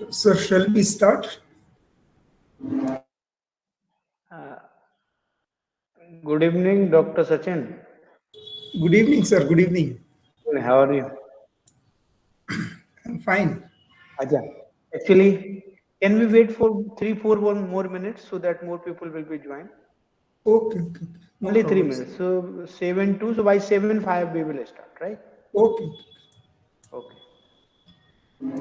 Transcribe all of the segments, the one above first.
Sir, shall we start? Uh, Good evening, Dr. Sachin. Good evening, sir. Good evening. How are you? I'm fine. Aja. Actually, can we wait for 3, 4 more minutes so that more people will be joined? Okay, okay, okay. No Only three problem, sir. minutes. So 7:02. So by 7:05 we will start, right? Okay, okay. Okay.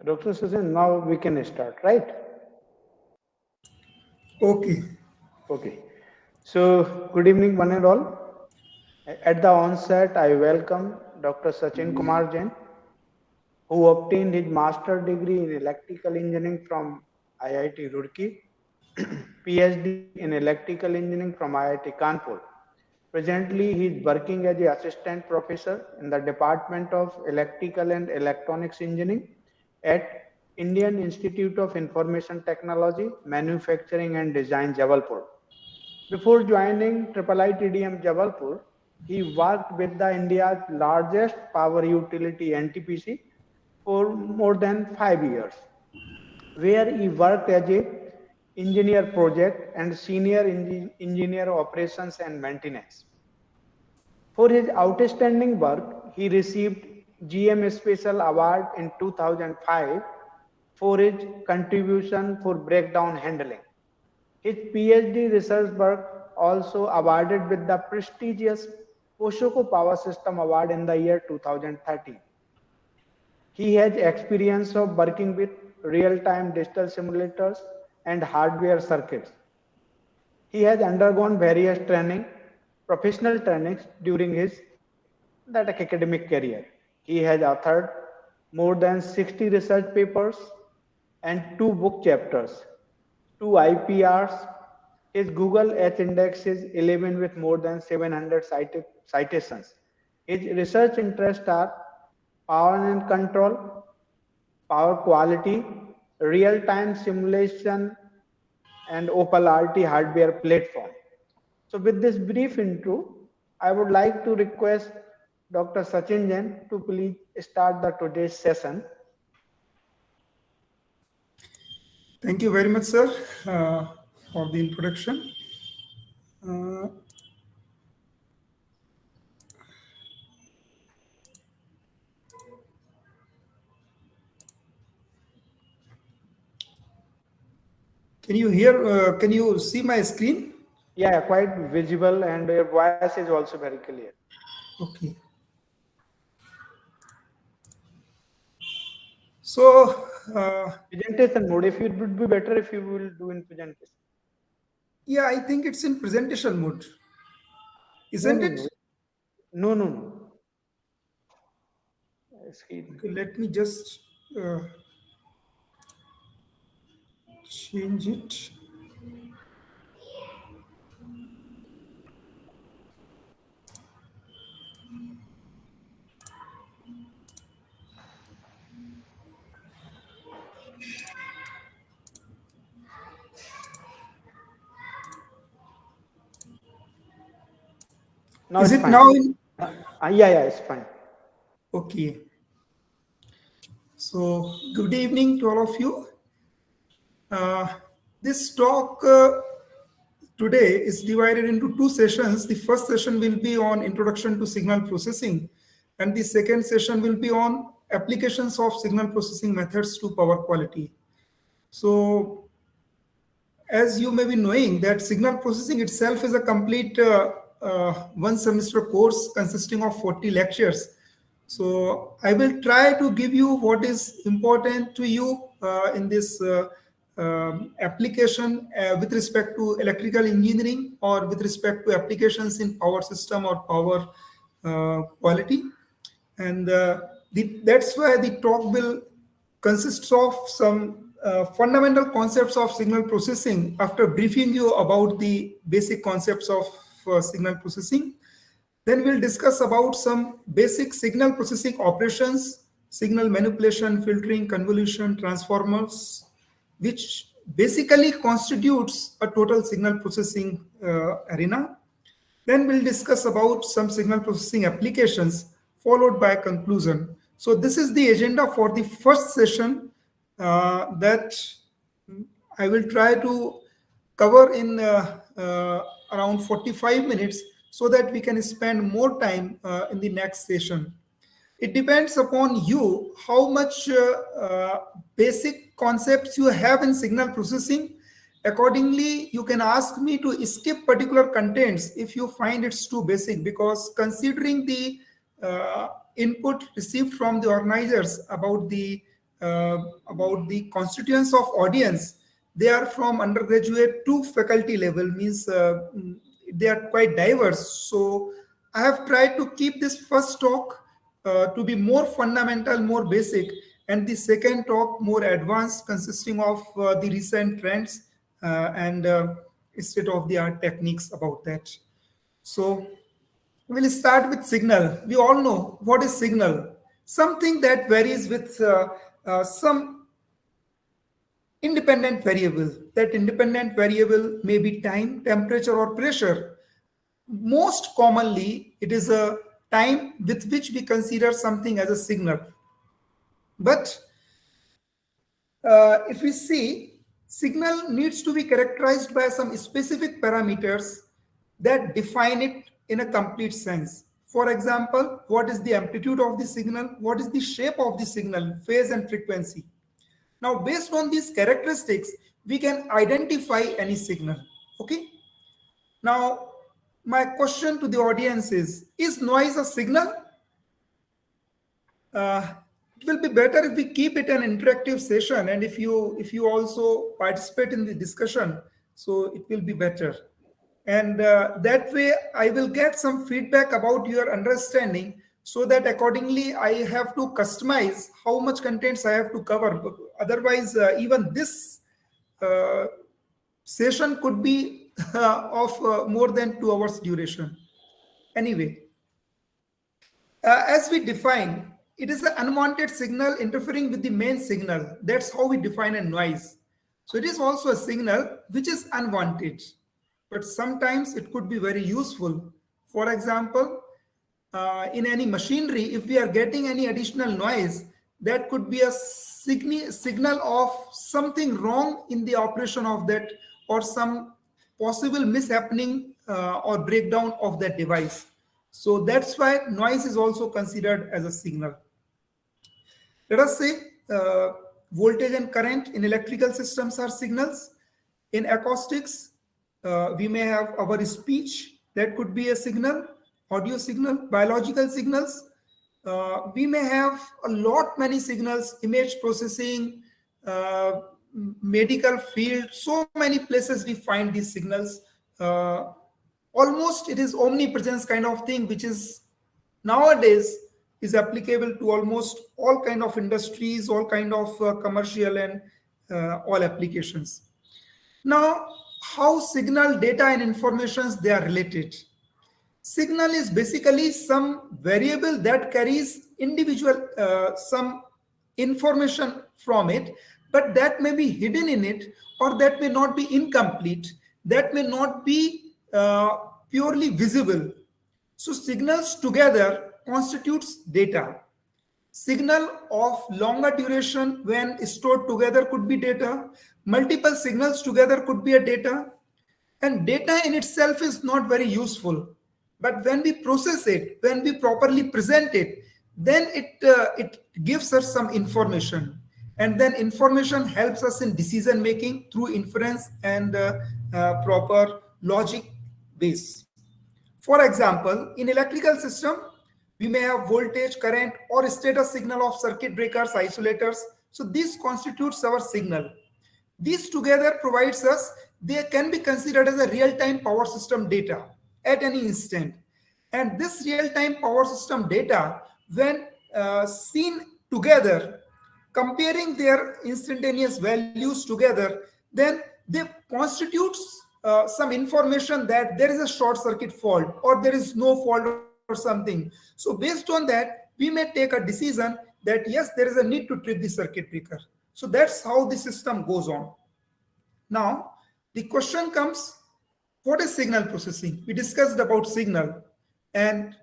Dr. Sachin, now we can start, right? Okay. Okay. So good evening, one and all. At the onset, I welcome Dr. Sachin Kumar Jain, who obtained his master degree in electrical engineering from IIT Roorkee, Ph.D. in electrical engineering from IIT Kanpur. Presently, he is working as an assistant professor in the Department of Electrical and Electronics Engineering at Indian Institute of Information Technology, Manufacturing and Design, Jabalpur. Before joining IIT Jabalpur, he worked with the India's largest power utility NTPC for more than 5 years, where he worked as a engineer project and senior engineer operations and maintenance. For his outstanding work, he received GM Special Award in 2005 for his contribution for breakdown handling. His PhD research work also awarded with the prestigious Poshoko Power System Award in the year 2013. He has experience of working with real-time digital simulators and hardware circuits. He has undergone various professional trainings during his academic career. He has authored more than 60 research papers and 2 book chapters, 2 IPRs. His Google H index is 11 with more than 700 citations. His research interests are power and control, power quality, real-time simulation, and Opal RT hardware platform. So with this brief intro, I would like to request Dr. Sachin Jain to please start the today's session. Thank you very much, sir, for the introduction. Uh, can you hear? Can you see my screen? Yeah, quite visible, and your voice is also very clear. Okay. So, Presentation mode, if it would be better if you will do in presentation. yeah, I think it's in presentation mode, No, isn't no, it? no. No, no, no. Screen. Okay, let me just uh, change it. Now Is it's it fine. now in? Yeah, it's fine. Okay. So, good evening to all of you. Uh, this talk today is divided into 2 sessions. The first session will be on introduction to signal processing, and the second session will be on applications of signal processing methods to power quality. So, as you may be knowing, that signal processing itself is a complete 1 semester course consisting of 40 lectures. So I will try to give you what is important to you in this application with respect to electrical engineering, or with respect to applications in power system or power quality. And that's why the talk will consists of some fundamental concepts of signal processing after briefing you about the basic concepts of signal processing. Then we'll discuss about some basic signal processing operations, signal manipulation, filtering, convolution, transformers, which basically constitutes a total signal processing arena. Then we'll discuss about some signal processing applications, followed by a conclusion. So this is the agenda for the first session that I will try to cover in around 45 minutes, so that we can spend more time in the next session. It depends upon you how much basic concepts you have in signal processing. Accordingly, you can ask me to skip particular contents if you find it's too basic, because considering the input received from the organizers about the constituents of audience, they are from undergraduate to faculty level, means they are quite diverse. So I have tried to keep this first talk to be more fundamental, more basic, and the second talk more advanced, consisting of the recent trends and state of the art techniques about that. So we'll start with signal. We all know what is signal. Something that varies with some independent variable. That independent variable may be time, temperature, or pressure. Most commonly, it is a time with which we consider something as a signal. But if we see, signal needs to be characterized by some specific parameters that define it in a complete sense. For example, what is the amplitude of the signal? What is the shape of the signal, phase and frequency? Now, based on these characteristics, we can identify any signal. Okay. Now, my question to the audience is noise a signal? uh, it will be better if we keep it an interactive session, and if you also participate in the discussion, so it will be better. And that way I will get some feedback about your understanding, so that accordingly I have to customize how much contents I have to cover. Otherwise, even this uh, session could be of more than 2 hours duration. Anyway, as we define, it is an unwanted signal interfering with the main signal. That's how we define a noise. So it is also a signal which is unwanted, but sometimes it could be very useful. For example, in any machinery, if we are getting any additional noise, that could be a signal of something wrong in the operation of that, or some possible mishappening or breakdown of that device. So that's why noise is also considered as a signal. Let us say uh, voltage and current in electrical systems are signals. In acoustics, we may have our speech, that could be a signal, audio signal, biological signals. We may have a lot many signals, image processing, uh, medical field, so many places we find these signals. Uh, Almost it is omnipresence kind of thing, which is nowadays is applicable to almost all kind of industries, all kind of commercial and all applications. Now, how signal, data and informations, they are related? Signal is basically some variable that carries individual some information from it, but that may be hidden in it, or that may not be incomplete, that may not be purely visible. So signals together constitutes data. Signal of longer duration when stored together could be data. Multiple signals together could be a data. And data in itself is not very useful. But when we process it, when we properly present it, then it gives us some information. And then information helps us in decision making through inference and proper logic base. For example, in electrical system, we may have voltage, current, or status signal of circuit breakers, isolators. So this constitutes our signal. These together provides us, they can be considered as a real-time power system data at any instant. And this real-time power system data, when seen together, comparing their instantaneous values together, then they constitutes some information that there is a short circuit fault, or there is no fault or something. So based on that, we may take a decision that yes, there is a need to trip the circuit breaker. So that's how the system goes on. Now, the question comes, what is signal processing? We discussed about signal, and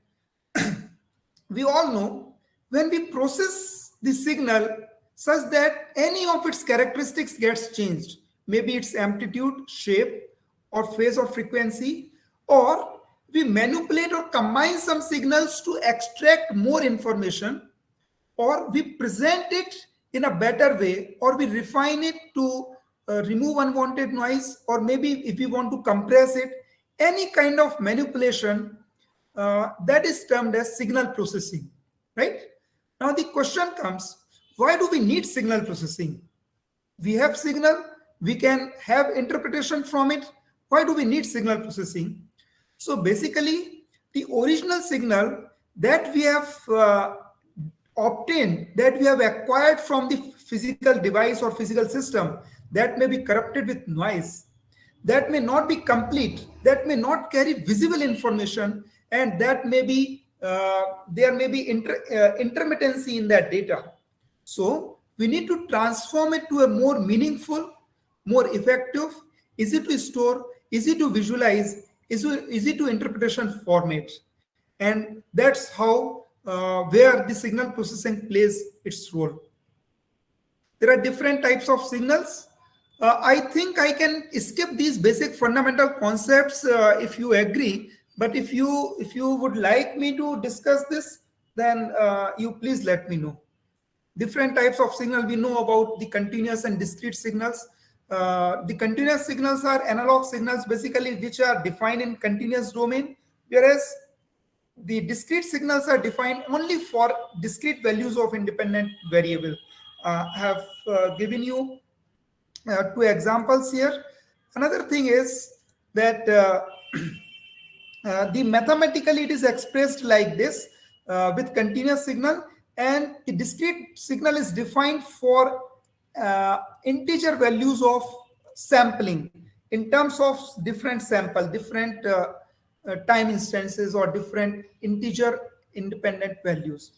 we all know when we process the signal such that any of its characteristics gets changed, maybe its amplitude, shape, or phase or frequency, or we manipulate or combine some signals to extract more information, or we present it in a better way, or we refine it to remove unwanted noise, or maybe if we want to compress it, any kind of manipulation, that is termed as signal processing, right? Now the question comes, why do we need signal processing? We have signal, we can have interpretation from it. Why do we need signal processing? So basically, the original signal that we have obtained, that we have acquired from the physical device or physical system, that may be corrupted with noise, that may not be complete, that may not carry visible information, and that may be there may be intermittency in that data. So we need to transform it to a more meaningful, more effective, easy to store, easy to visualize, easy to interpretation format. And that's how where the signal processing plays its role. There are different types of signals. I think I can skip these basic fundamental concepts if you agree. But if you would like me to discuss this, then you please let me know. Different types of signal, we know about the continuous and discrete signals. The continuous signals are analog signals basically which are defined in continuous domain, whereas the discrete signals are defined only for discrete values of independent variable. I have given you two examples here. Another thing is that the mathematically it is expressed like this with continuous signal, and the discrete signal is defined for integer values of sampling in terms of different sample, different time instances or different integer independent values.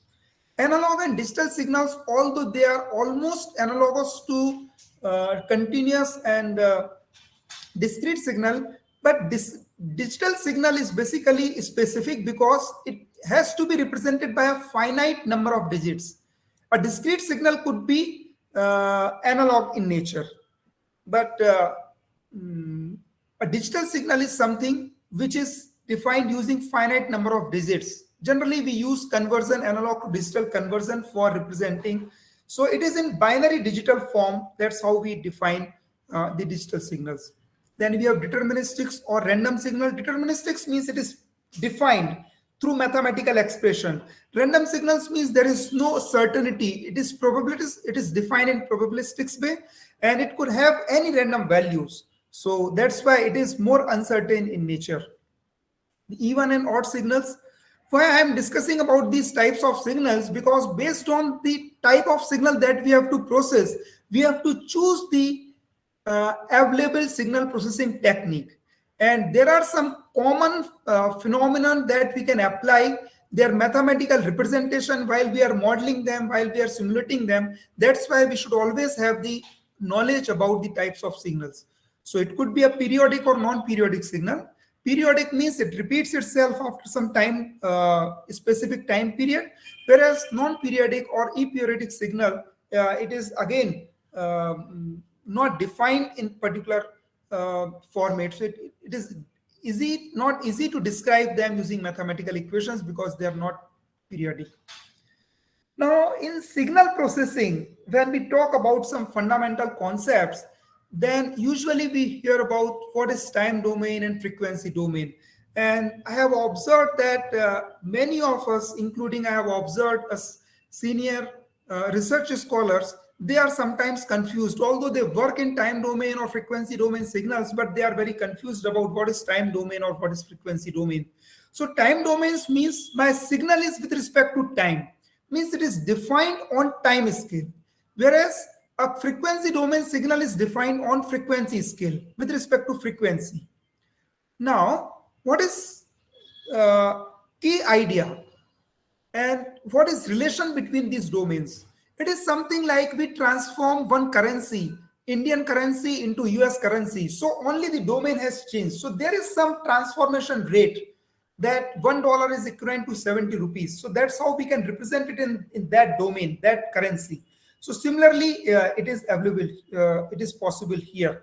Analog and digital signals, although they are almost analogous to continuous and discrete signal, but this digital signal is basically specific because it has to be represented by a finite number of digits. A discrete signal could be analog in nature, but a digital signal is something which is defined using finite number of digits. Generally, we use conversion, analog to digital conversion for representing. So it is in binary digital form. That's how we define the digital signals. Then we have deterministics or random signal. Deterministics means it is defined through mathematical expression. Random signals means there is no certainty. It is probabilities. It is defined in probabilistics way, and it could have any random values. So that's why it is more uncertain in nature. Even and odd signals. Why I am discussing about these types of signals, because based on the type of signal that we have to process, we have to choose the available signal processing technique. And there are some common phenomenon that we can apply their mathematical representation while we are modeling them, while we are simulating them. That's why we should always have the knowledge about the types of signals. So it could be a periodic or non-periodic signal. Periodic means it repeats itself after some time, specific time period, whereas non-periodic or aperiodic signal, it is again not defined in particular format. So it is not easy to describe them using mathematical equations because they are not periodic. Now, in signal processing, when we talk about some fundamental concepts, then usually we hear about what is time domain and frequency domain. And I have observed that many of us, including I have observed as senior research scholars, they are sometimes confused, although they work in time domain or frequency domain signals, but they are very confused about what is time domain or what is frequency domain. So time domains means my signal is with respect to time, means it is defined on time scale, whereas a frequency domain signal is defined on frequency scale with respect to frequency. Now, what is key idea and what is relation between these domains? It is something like we transform one currency, Indian currency, into US currency. So only the domain has changed. So there is some transformation rate that $1 is equivalent to 70 rupees. So that's how we can represent it in that domain, that currency. So similarly, it is available, it is possible here.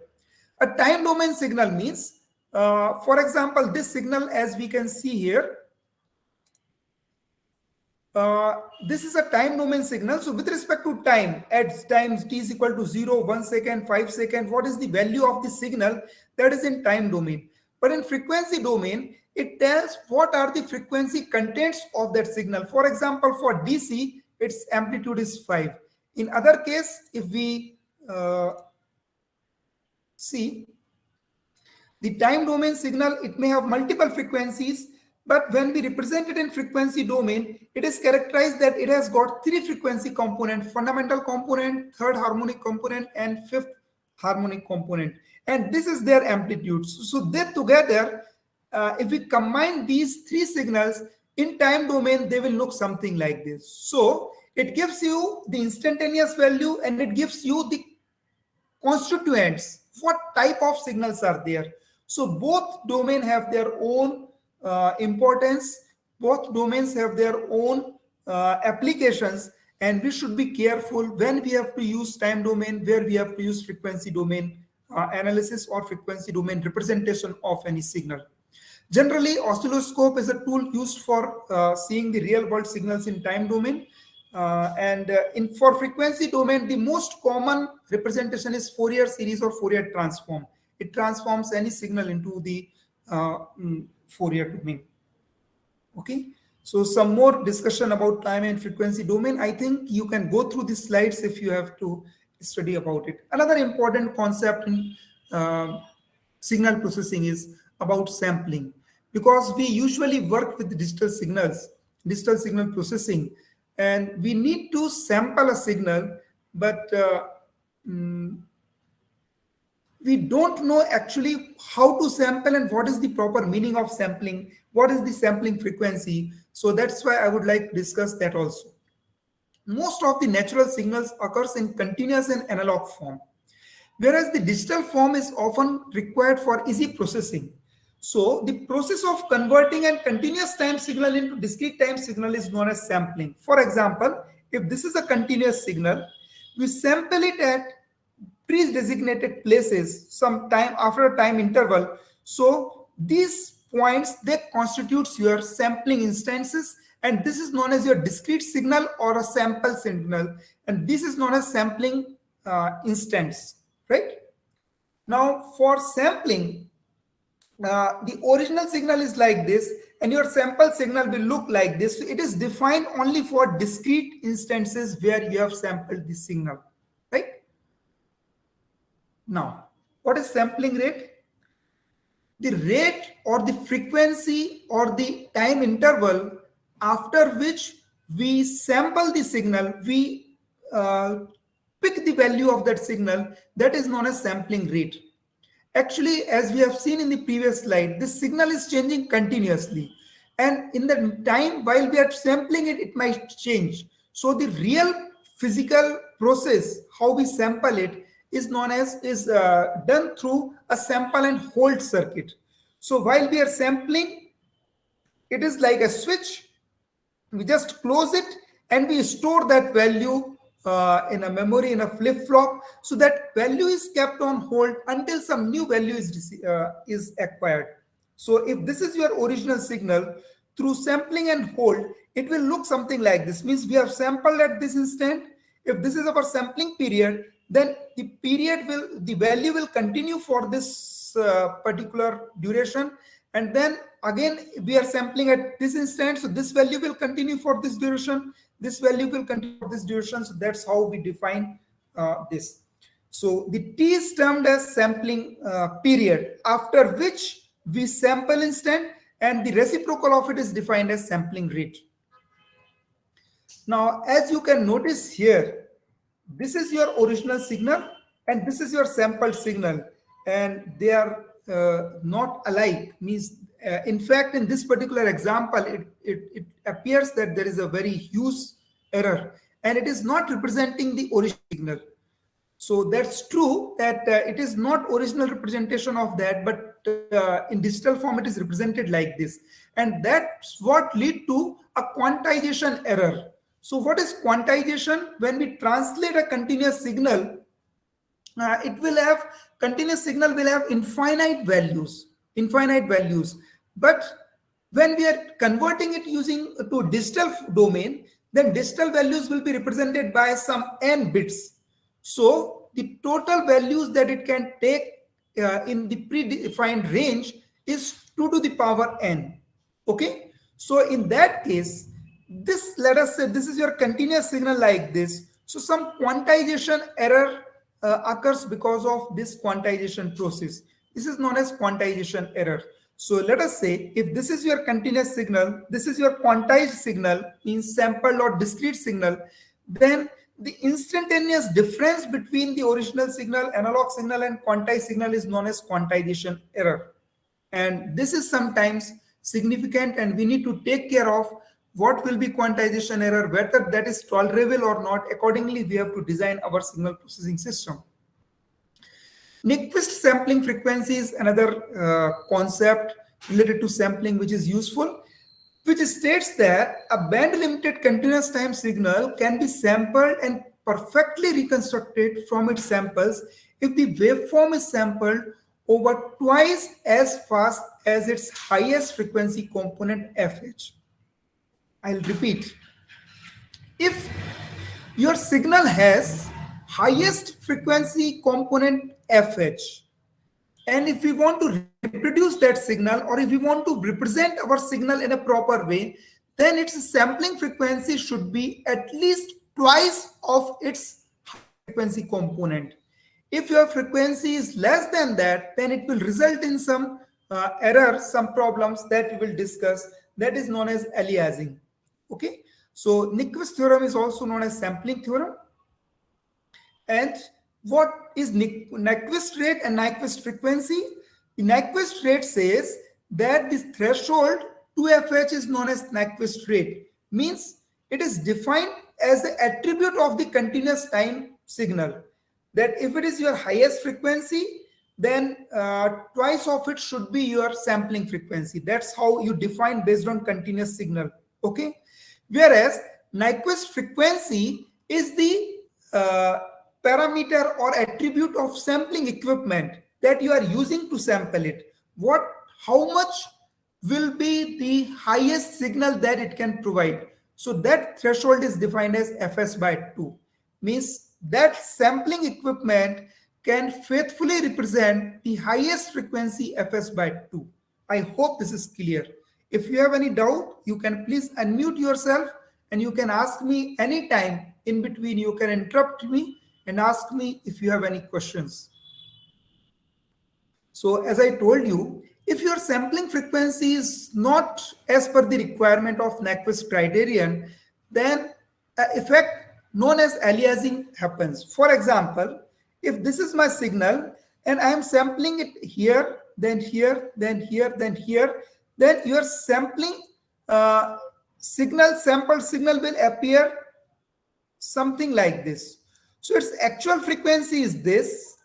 A time domain signal means, for example, this signal as we can see here, this is a time domain signal. So with respect to time, at times t is equal to 0, 1 second, 5 seconds, what is the value of the signal? That is in time domain. But in frequency domain, it tells what are the frequency contents of that signal. For example, for DC, its amplitude is 5. In other case, if we see the time domain signal, it may have multiple frequencies, but when we represent it in frequency domain, it is characterized that it has got 3 frequency components: fundamental component, third harmonic component, and fifth harmonic component. And this is their amplitude. So they together, if we combine these 3 signals in time domain, they will look something like this. So it gives you the instantaneous value and it gives you the constituents, what type of signals are there. So both domain have their own importance, both domains have their own applications, and we should be careful when we have to use time domain, where we have to use frequency domain analysis or frequency domain representation of any signal. Generally, oscilloscope is a tool used for seeing the real world signals in time domain. And for frequency domain, the most common representation is Fourier series or Fourier transform. It transforms any signal into the Fourier domain. Okay, so some more discussion about time and frequency domain. I think you can go through these slides if you have to study about it. Another important concept in signal processing is about sampling, because we usually work with digital signals, digital signal processing, and we need to sample a signal, but we don't know actually how to sample and what is the proper meaning of sampling, what is the sampling frequency. So that's why I would like to discuss that also. Most of the natural signals occurs in continuous and analog form, whereas the digital form is often required for easy processing. So the process of converting a continuous time signal into discrete time signal is known as sampling. For example, if this is a continuous signal, we sample it at pre-designated places some time after a time interval. So these points, they constitutes your sampling instances, and this is known as your discrete signal or a sample signal, and this is known as sampling instance, right? Now for sampling, the original signal is like this and your sample signal will look like this. So it is defined only for discrete instances where you have sampled the signal, right? Now, what is sampling rate? The rate or the frequency or the time interval after which we sample the signal, we pick the value of that signal, that is known as sampling rate. Actually, as we have seen in the previous slide, this signal is changing continuously. And in the time while we are sampling it, it might change. So the real physical process, how we sample it, is known as done through a sample and hold circuit. So while we are sampling, it is like a switch. We just close it and we store that value in a memory, in a flip-flop. So that value is kept on hold until some new value is acquired. So if this is your original signal, through sampling and hold, it will look something like this. Means we have sampled at this instant. If this is our sampling period, then the value will continue for this particular duration, and then again we are sampling at this instant, so this value will continue for this duration, this value will continue for this duration. So that's how we define this. So the T is termed as sampling period, after which we sample instant, and the reciprocal of it is defined as sampling rate. Now, as you can notice here, this is your original signal and this is your sampled signal, and they are not alike. Means in fact, in this particular example, it appears that there is a very huge error and it is not representing the original signal. So that's true that it is not original representation of that, but in digital form it is represented like this, and that's what lead to a quantization error. So what is quantization? When we translate a continuous signal, continuous signal will have infinite values, but when we are converting it using to digital domain, then digital values will be represented by some n bits. So the total values that it can take in the predefined range is 2 to the power n. Okay, so in that case, this, let us say this is your continuous signal like this. So some quantization error occurs because of this quantization process. This is known as quantization error. So let us say if this is your continuous signal, this is your quantized signal, means sampled or discrete signal, then the instantaneous difference between the original signal, analog signal, and quantized signal is known as quantization error. And this is sometimes significant, and we need to take care of what will be quantization error, whether that is tolerable or not. Accordingly, we have to design our signal processing system. Nyquist sampling frequency is another concept related to sampling which is useful, which states that a band-limited continuous time signal can be sampled and perfectly reconstructed from its samples if the waveform is sampled over twice as fast as its highest frequency component fh. I'll repeat. if your signal has highest frequency component fh, and if we want to reproduce that signal, or if we want to represent our signal in a proper way, then its sampling frequency should be at least twice of its high frequency component. If your frequency is less than that, then it will result in some errors, some problems that we will discuss, that is known as aliasing. Okay, so Nyquist theorem is also known as sampling theorem. And what is Nyquist rate and Nyquist frequency? The Nyquist rate says that this threshold 2fh is known as Nyquist rate. Means it is defined as the attribute of the continuous time signal. That if it is your highest frequency, then twice of it should be your sampling frequency. That's how you define based on continuous signal. Okay. Whereas Nyquist frequency is the parameter or attribute of sampling equipment that you are using to sample it. How much will be the highest signal that it can provide? So that threshold is defined as fs by 2. Means that sampling equipment can faithfully represent the highest frequency fs by 2. I hope this is clear. If you have any doubt, you can please unmute yourself and you can ask me anytime in between. You can interrupt me and ask me if you have any questions. So as I told you, if your sampling frequency is not as per the requirement of Nyquist criterion, then an effect known as aliasing happens. For example, if this is my signal and I am sampling it here, then here, then here, then here, then your sampling sampled signal will appear something like this. So its actual frequency is this,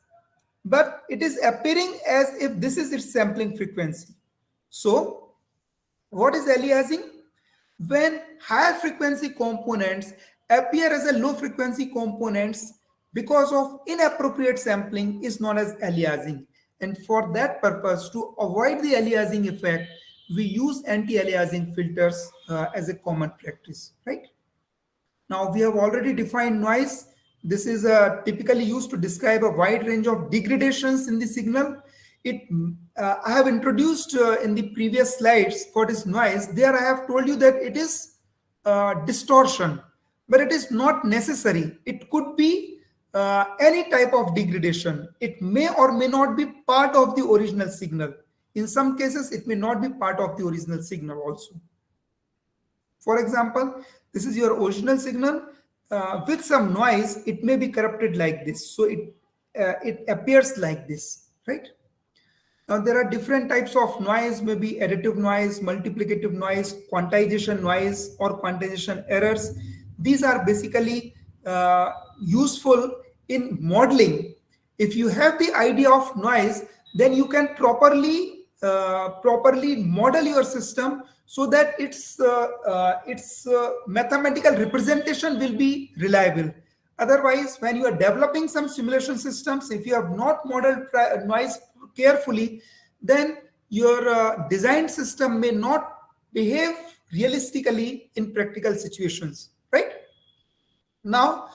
but it is appearing as if this is its sampling frequency. So what is aliasing? When higher frequency components appear as a low frequency components because of inappropriate sampling is known as aliasing. And for that purpose, to avoid the aliasing effect, we use anti-aliasing filters as a common practice, right? Now we have already defined noise. This is typically used to describe a wide range of degradations in the signal. I have introduced in the previous slides for this noise. There I have told you that it is distortion, but it is not necessary. It could be any type of degradation. It may or may not be part of the original signal. In some cases, it may not be part of the original signal also. For example, this is your original signal. With some noise, it may be corrupted like this. So it appears like this, right? Now there are different types of noise, maybe additive noise, multiplicative noise, quantization noise, or quantization errors. These are basically useful in modeling. If you have the idea of noise, then you can properly model your system so that its mathematical representation will be reliable. Otherwise, when you are developing some simulation systems, if you have not modeled noise carefully, then your design system may not behave realistically in practical situations, right? Now,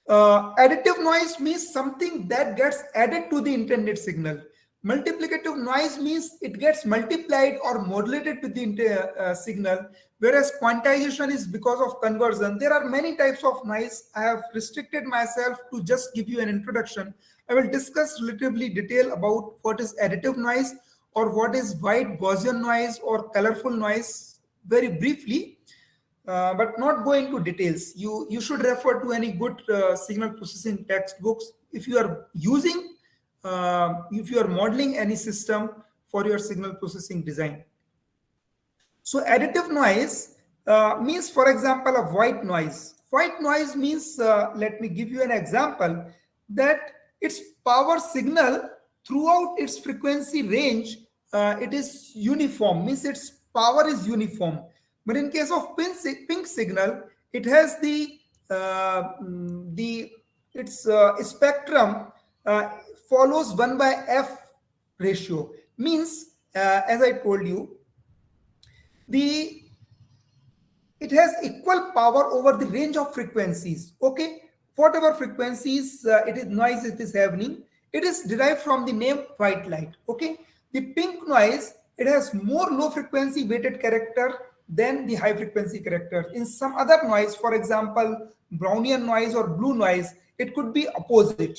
additive noise means something that gets added to the intended signal. Multiplicative noise means it gets multiplied or modulated with the signal, whereas quantization is because of conversion. There are many types of noise. I have restricted myself to just give you an introduction. I will discuss relatively detail about what is additive noise or what is white Gaussian noise or colorful noise very briefly, but not go into details. You should refer to any good signal processing textbooks if you are using if you are modeling any system for your signal processing design. So additive noise means, for example, a white noise. White noise means, let me give you an example, that its power signal throughout its frequency range, it is uniform, means its power is uniform. But in case of pink signal, it has its spectrum follows 1/f ratio. Means, as I told you, its it has equal power over the range of frequencies. Okay, whatever frequencies it is noise it is happening, it is derived from the name white light. Okay, the pink noise, it has more low frequency weighted character than the high frequency character. In some other noise, for example, Brownian noise or blue noise, it could be opposite.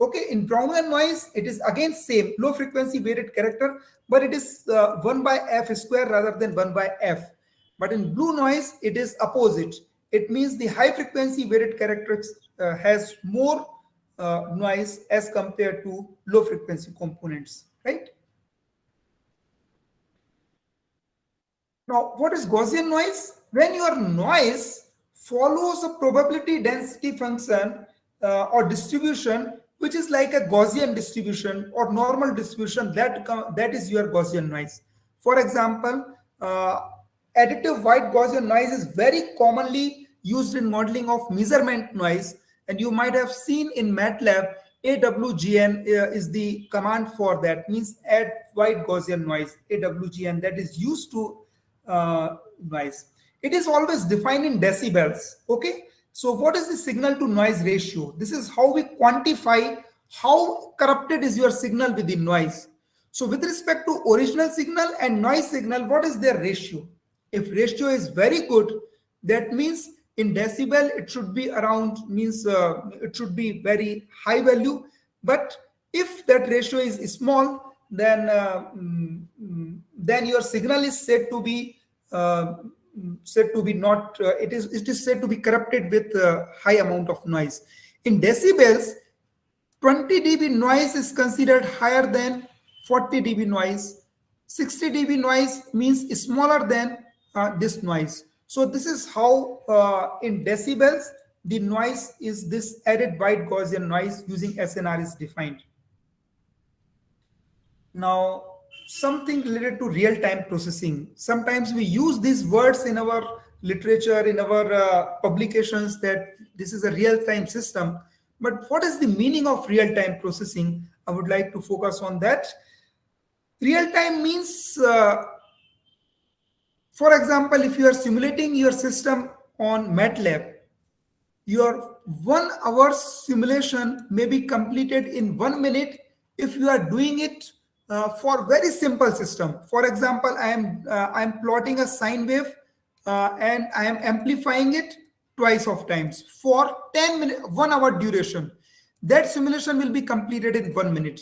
Okay, in Brownian noise, it is again same low frequency weighted character, but it is 1 by f square rather than 1 by f. But in blue noise, it is opposite. It means the high frequency weighted character has more noise as compared to low frequency components, right? Now, what is Gaussian noise? When your noise follows a probability density function or distribution, which is like a Gaussian distribution or normal distribution, that is your Gaussian noise. For example, additive white Gaussian noise is very commonly used in modeling of measurement noise, and you might have seen in MATLAB, AWGN is the command for that, means add white Gaussian noise, AWGN, that is used to noise. It is always defined in decibels. Okay, so what is the signal to noise ratio? This is how we quantify how corrupted is your signal with the noise. So with respect to original signal and noise signal, what is their ratio? If ratio is very good, that means in decibel it should be around, means it should be very high value. But if that ratio is small, then your signal is said to be not it is said to be corrupted with high amount of noise. In decibels, 20 dB noise is considered higher than 40 dB noise. 60 dB noise means smaller than this noise. So this is how in decibels the noise is this added white Gaussian noise using SNR is defined. Now, something related to real-time processing. Sometimes we use these words in our literature, in our publications, that this is a real-time system. But what is the meaning of real-time processing? I would like to focus on that. Real-time means, for example, if you are simulating your system on MATLAB, your 1 hour simulation may be completed in 1 minute if you are doing it for very simple system. For example, I am plotting a sine wave and I am amplifying it twice of times for 10 minutes, 1 hour duration. That simulation will be completed in 1 minute.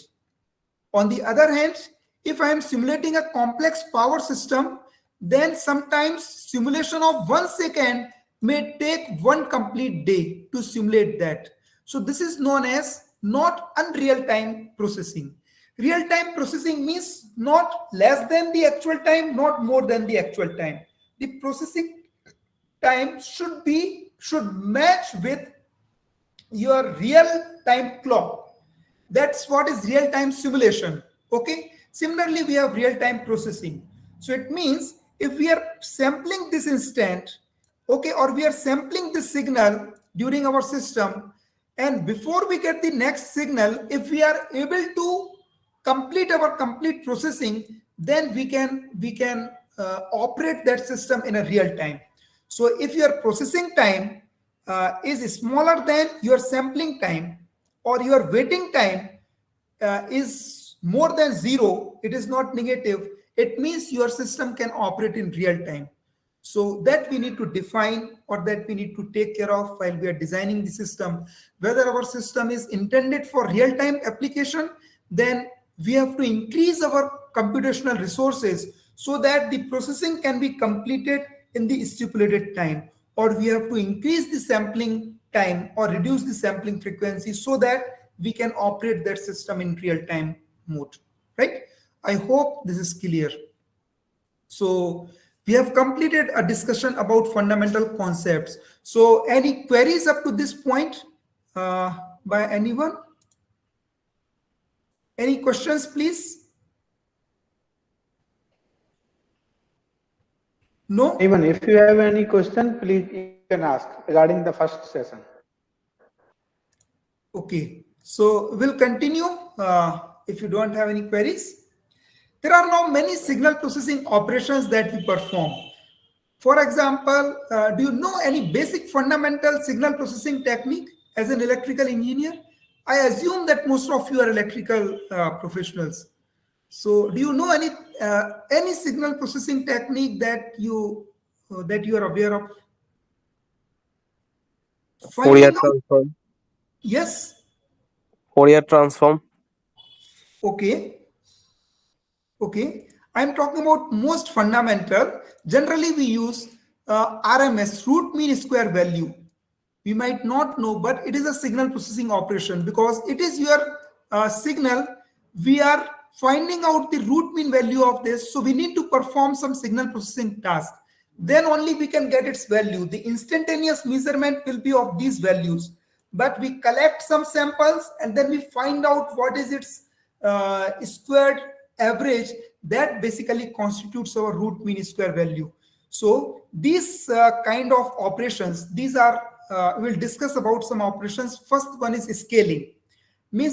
On the other hand, if I am simulating a complex power system, then sometimes simulation of 1 second may take 1 complete day to simulate that. So this is known as not unreal time processing. Real time processing means not less than the actual time, not more than the actual time. The processing time should match with your real time clock. That's what is real time simulation. Okay. Similarly, we have real time processing. So it means if we are sampling this instant, okay, or we are sampling the signal during our system, and before we get the next signal, if we are able to complete our complete processing, then we can operate that system in a real time. So if your processing time is smaller than your sampling time, or your waiting time is more than 0, it is not negative, it means your system can operate in real time. So that we need to define, or that we need to take care of while we are designing the system. Whether our system is intended for real-time application, then we have to increase our computational resources so that the processing can be completed in the stipulated time, or we have to increase the sampling time or reduce the sampling frequency so that we can operate that system in real-time mode, right? I hope this is clear. So we have completed a discussion about fundamental concepts. So any queries up to this point by anyone? Any questions, please? No? Even if you have any question, please you can ask regarding the first session. Okay, so we'll continue if you don't have any queries. There are now many signal processing operations that we perform. For example, do you know any basic fundamental signal processing technique as an electrical engineer? I assume that most of you are electrical professionals. So, do you know any signal processing technique that you are aware of? Fourier Finding out, transform. yes, Fourier transform. okay, okay. I'm talking about most fundamental. Generally, we use RMS, root mean square value. We might not know, but it is a signal processing operation because it is your signal. We are finding out the root mean value of this, so we need to perform some signal processing task. Then only we can get its value. The instantaneous measurement will be of these values, but we collect some samples and then we find out what is its squared average. That basically constitutes our root mean square value. So these kind of operations, these are we'll discuss about some operations. First one is scaling.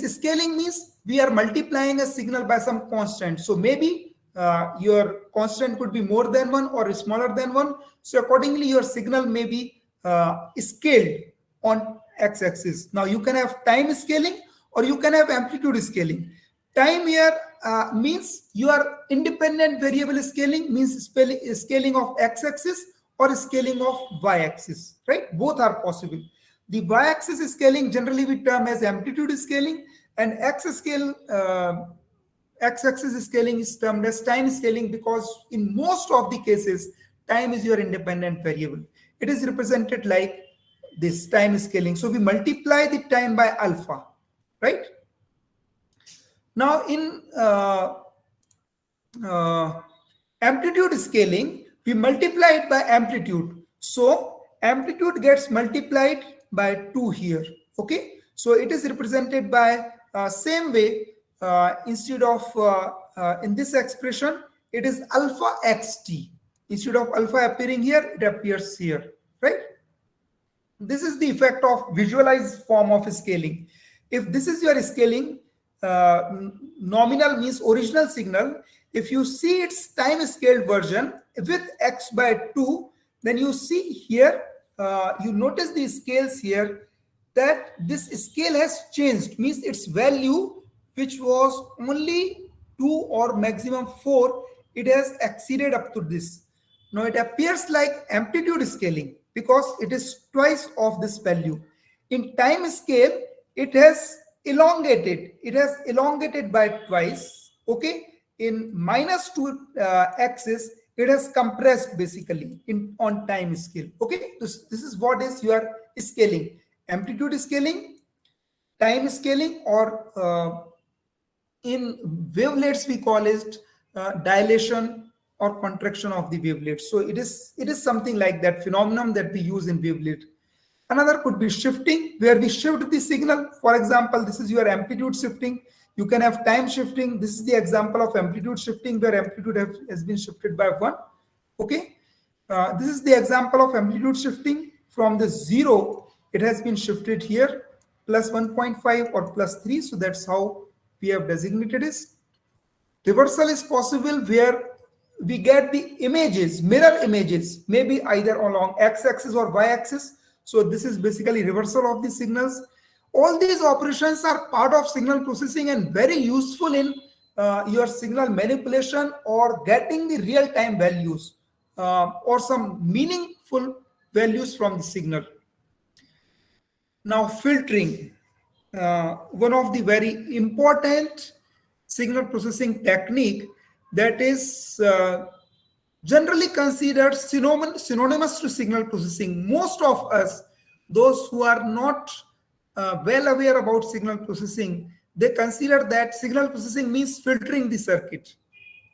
Scaling means we are multiplying a signal by some constant. So maybe your constant could be more than one or smaller than one. So accordingly, your signal may be scaled on x-axis. Now you can have time scaling or you can have amplitude scaling. Time here means your independent variable scaling means scaling of x-axis or scaling of y-axis, right? Both are possible. The y-axis scaling generally we term as amplitude scaling, and x-axis scaling is termed as time scaling because in most of the cases, time is your independent variable. It is represented like this time scaling. So we multiply the time by alpha, right? Now in amplitude scaling, we multiply it by amplitude. So amplitude gets multiplied by 2 here. Okay. So it is represented by same way. Instead of in this expression, it is alpha xt. Instead of alpha appearing here, it appears here, right? This is the effect of visualized form of scaling. If this is your scaling, nominal means original signal. If you see its time scaled version with x by 2, then you see here, you notice the scales here that this scale has changed, means its value, which was only 2 or maximum 4, it has exceeded up to this. Now it appears like amplitude scaling because it is twice of this value. In time scale, it has elongated. It has elongated by twice. Okay. In minus 2 axis, it has compressed basically in on time scale. Okay. This is what is your scaling. Amplitude scaling, time scaling, or in wavelets we call it dilation or contraction of the wavelet. So it is something like that phenomenon that we use in wavelet. Another could be shifting, where we shift the signal. For example, this is your amplitude shifting. You can have time shifting. This is the example of amplitude shifting, where amplitude has been shifted by 1. Okay. This is the example of amplitude shifting. From the 0, it has been shifted here, plus 1.5 or plus 3. So that's how we have designated it. Reversal is possible where we get the images, mirror images, maybe either along x-axis or y-axis. So this is basically reversal of the signals. All these operations are part of signal processing and very useful in your signal manipulation or getting the real-time values or some meaningful values from the signal. Now filtering, one of the very important signal processing technique that is generally considered synonymous to signal processing. Most of us, those who are not well aware about signal processing, they consider that signal processing means filtering the circuit.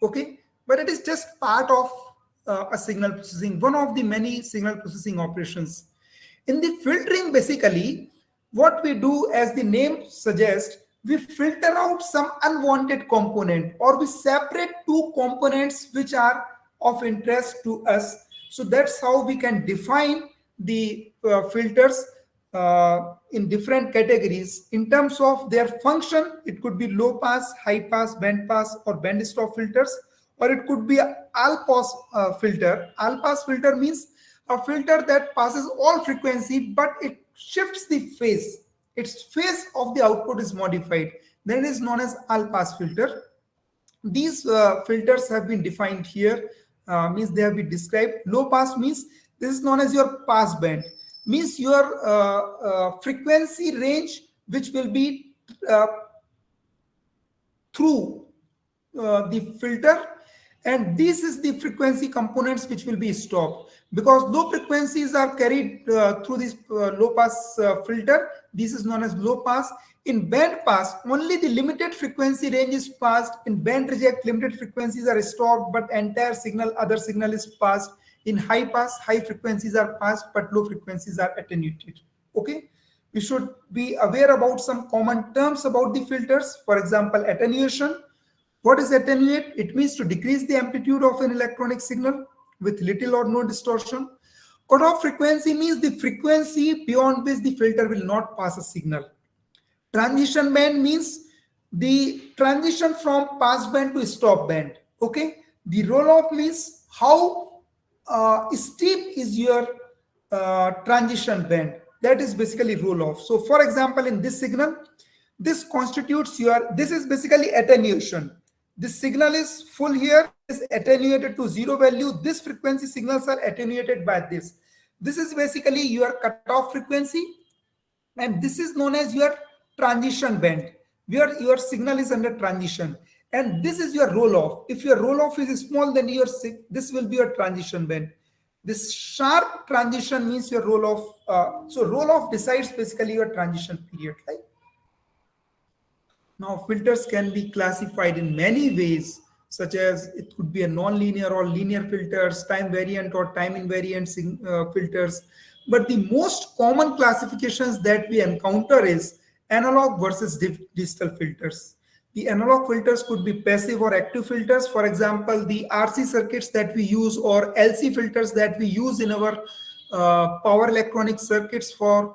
Okay, but it is just part of a signal processing, one of the many signal processing operations. In the filtering, basically, what we do, as the name suggests, we filter out some unwanted component, or we separate two components which are of interest to us. So that's how we can define the filters in different categories in terms of their function. It could be low pass, high pass, band pass, or band stop filters, or it could be a all pass filter. All pass filter means a filter that passes all frequency, but it shifts the phase. Its phase of the output is modified. Then it is known as all pass filter. These filters have been defined here, means they have been described. Low pass means this is known as your pass band, means your frequency range which will be through the filter, and this is the frequency components which will be stopped, because low frequencies are carried through this low pass filter. This is known as low pass. In band pass, only the limited frequency range is passed. In band reject, limited frequencies are stopped, but entire signal, other signal is passed. In high pass, high frequencies are passed, but low frequencies are attenuated. Okay, we should be aware about some common terms about the filters. For example, attenuation. What is attenuate? It means to decrease the amplitude of an electronic signal with little or no distortion. Cutoff frequency means the frequency beyond which the filter will not pass a signal. Transition band means the transition from pass band to stop band. Okay, the roll off means how steep is your transition band. That is basically roll off. So for example, in this signal, this constitutes your, this is basically attenuation. This signal is full here, is attenuated to zero value. This frequency signals are attenuated by this. This is basically your cutoff frequency, and this is known as your transition band, where your signal is under transition, and this is your roll off. If your roll off is small, then this will be your transition band. This sharp transition means your roll off. So roll off decides basically your transition period, right? Now filters can be classified in many ways, such as it could be a non-linear or linear filters, time variant or time invariant filters. But the most common classifications that we encounter is analog versus digital filters. The analog filters could be passive or active filters. For example, the RC circuits that we use or LC filters that we use in our power electronic circuits for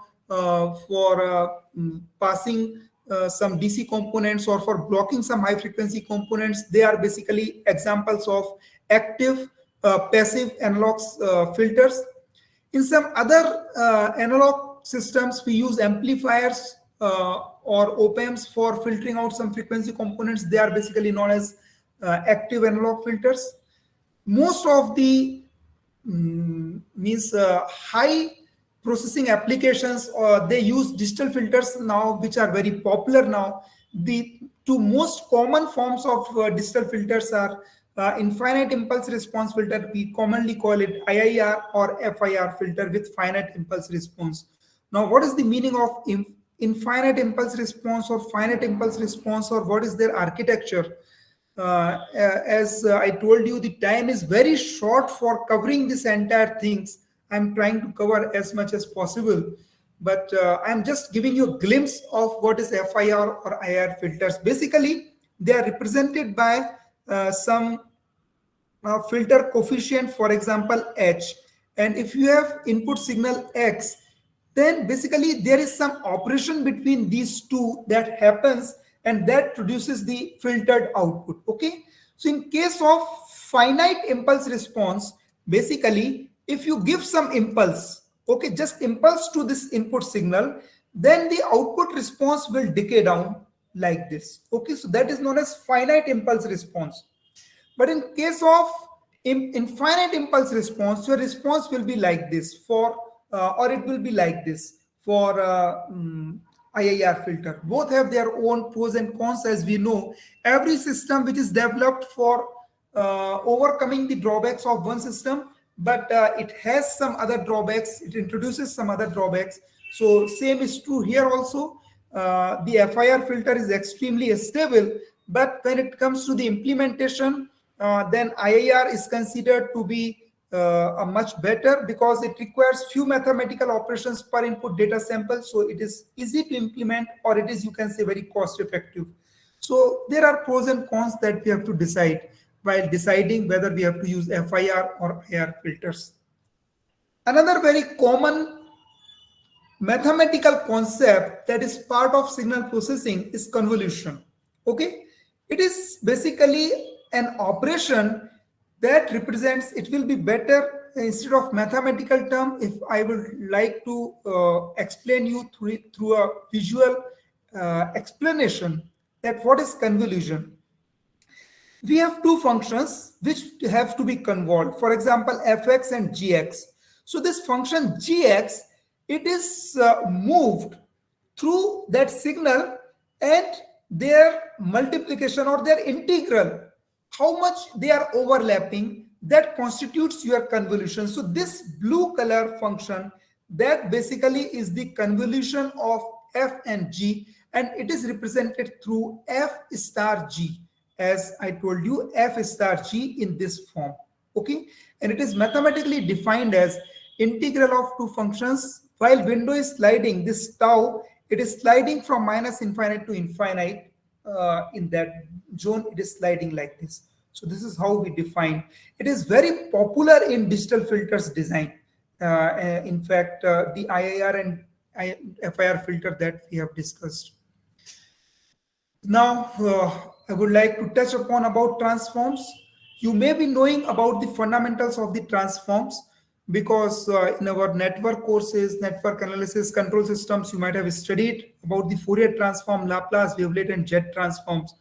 passing some DC components or for blocking some high frequency components. They are basically examples of active passive analog filters. In some other analog systems, we use amplifiers or op-amps for filtering out some frequency components. They are basically known as active analog filters. Most of the high processing applications, they use digital filters now, which are very popular now. The two most common forms of digital filters are infinite impulse response filter. We commonly call it IIR or FIR filter with finite impulse response. Now, what is the meaning of infinite impulse response or finite impulse response, or what is their architecture? As I told you, the time is very short for covering this entire things. I'm trying to cover as much as possible, but I'm just giving you a glimpse of what is FIR or IR filters. Basically, they are represented by some filter coefficient, for example, H. And if you have input signal X, then basically there is some operation between these two that happens, and that produces the filtered output. Okay. So in case of finite impulse response, basically, if you give some impulse, okay, just impulse to this input signal, then the output response will decay down like this. Okay, so that is known as finite impulse response. But in case of infinite impulse response, your response will be like this for, or it will be like this for IIR filter. Both have their own pros and cons. As we know, every system which is developed for overcoming the drawbacks of one system, but it has some other drawbacks, it introduces some other drawbacks. So same is true here also. The FIR filter is extremely stable, but when it comes to the implementation, then IIR is considered to be a much better, because it requires few mathematical operations per input data sample. So it is easy to implement, or it is, you can say, very cost effective. So there are pros and cons that we have to decide while deciding whether we have to use FIR or IR filters. Another very common mathematical concept that is part of signal processing is convolution. Okay, it is basically an operation that represents, it will be better instead of mathematical term if I would like to explain you through a visual explanation that what is convolution. We have two functions which have to be convolved. For example, fx and gx. So this function gx, it is moved through that signal, and their multiplication or their integral, how much they are overlapping, that constitutes your convolution. So this blue color function, that basically is the convolution of f and g, and it is represented through f star g, as I told you, f star g in this form. Okay, and it is mathematically defined as integral of two functions. While window is sliding, this tau, it is sliding from minus infinite to infinite. In that zone, it is sliding like this. So this is how we define. It is very popular in digital filters design. In fact, the IIR and FIR filter that we have discussed. Now, I would like to touch upon about transforms. You may be knowing about the fundamentals of the transforms, because in our network courses, network analysis, control systems, you might have studied about the Fourier transform, Laplace, wavelet, and jet transforms.